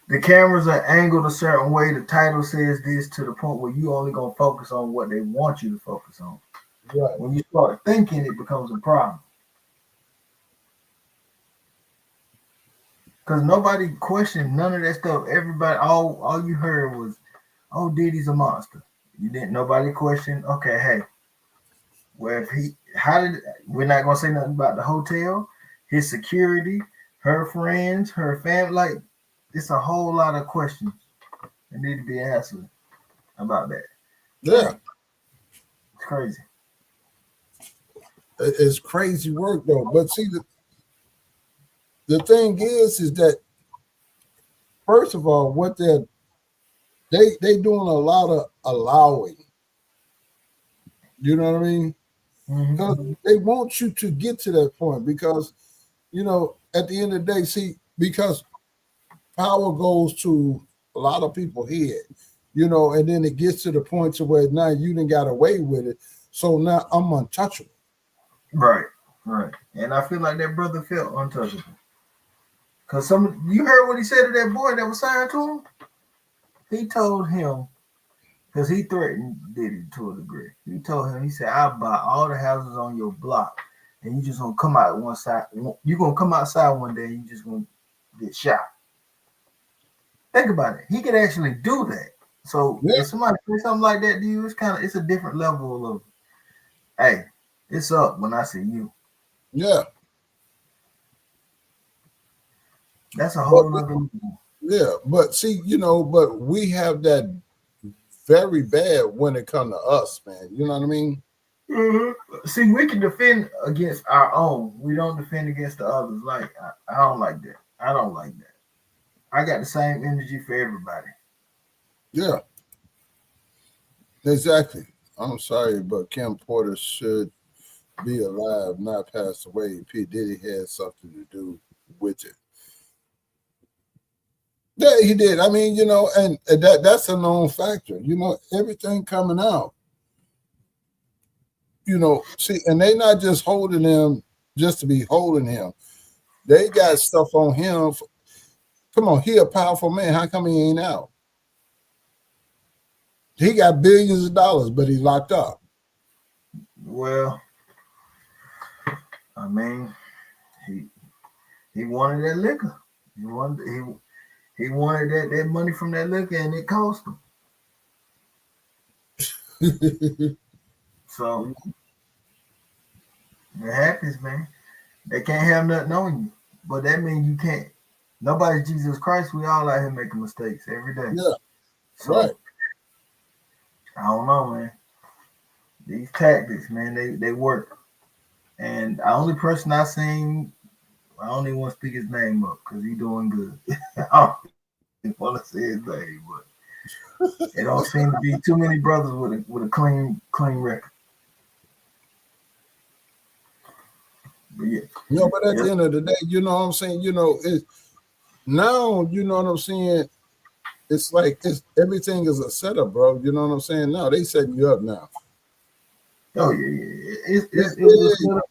the cameras are angled a certain way. The title says this to the point where you only gonna focus on what they want you to focus on. Right. When you start thinking, it becomes a problem. Because nobody questioned none of that stuff. Everybody, all you heard was, "Oh, Diddy's a monster." You didn't. Nobody questioned. Okay, hey, well, we're not gonna say nothing about the hotel, his security, her friends, her family. Like, it's a whole lot of questions that need to be answered about that. Yeah. It's crazy. It's crazy work though. But see, the thing is that first of all, what they doing a lot of allowing. You know what I mean? Because they want you to get to that point because, you know, at the end of the day, see, because power goes to a lot of people's head, you know, and then it gets to the point to where now you done got away with it. So now I'm untouchable. Right. And I feel like that brother felt untouchable. Because you heard what he said to that boy that was signed to him? He told him, because he threatened Diddy to a degree. He told him, he said, "I'll buy all the houses on your block, and you just gonna come out one side. You're gonna come outside one day, and you just gonna get shot." Think about it. He could actually do that. So if somebody says something like that to you, it's a different level of, hey, it's up when I see you. Yeah. That's a whole other. Yeah, but see, you know, but we have that very bad when it comes to us, man. You know what I mean? Mm-hmm. See, we can defend against our own. We don't defend against the others. Like, I don't like that. I don't like that. I got the same energy for everybody. Yeah. Exactly. I'm sorry, but Kim Porter should be alive, not passed away. P. Diddy had something to do with it. Yeah, he did. I mean, and that's a known factor. Everything coming out. See, and they not just holding him just to be holding him. They got stuff on him. Come on, he a powerful man. How come he ain't out? He got billions of dollars, but he's locked up. Well, I mean, he wanted that liquor. He wanted that money from that liquor, and it cost him. So it happens, man. They can't have nothing on you, but that means you can't. Nobody's Jesus Christ. We all out here making mistakes every day. Yeah, so, right. I don't know, man. These tactics, man, they work. And the only person I seen, I don't even want to speak his name up because he's doing good. I don't want to say his name, but it don't seem to be too many brothers with a clean record. But yeah. But at the end of the day, you know what I'm saying? It's now, you know what I'm saying? It's like everything is a setup, bro. You know what I'm saying? Now they setting you up now. Oh yeah. It was a setup.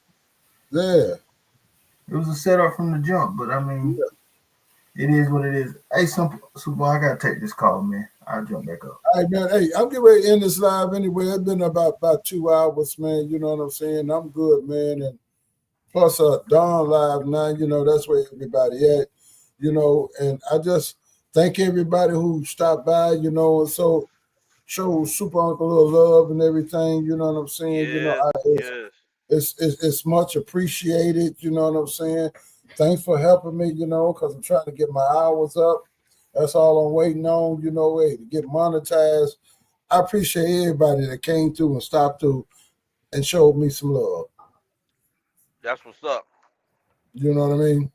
Yeah. It was a setup from the jump, but I mean, It is what it is. Hey, Super, I gotta take this call, man. I'll jump back up. All right, man. Hey, I'm getting ready to end this live anyway. It's been about 2 hours, man. You know what I'm saying? I'm good, man. And plus, Dawn Live now, that's where everybody at, and I just thank everybody who stopped by, and so show Super Uncle a little love and everything, you know what I'm saying? It's much appreciated, you know what I'm saying? Thanks for helping me, because I'm trying to get my hours up. That's all I'm waiting on, to get monetized. I appreciate everybody that came through and stopped through and showed me some love. That's what's up. You know what I mean?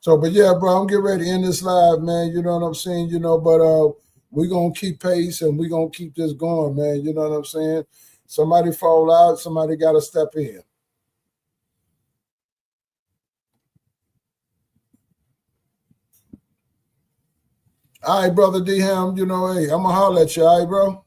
So, but yeah, bro, I'm getting ready to end this live, man. You know what I'm saying? But we're going to keep pace and we're going to keep this going, man. You know what I'm saying? Somebody fall out, somebody got to step in. All right, brother D-Ham, hey, I'm going to holler at you, all right, bro?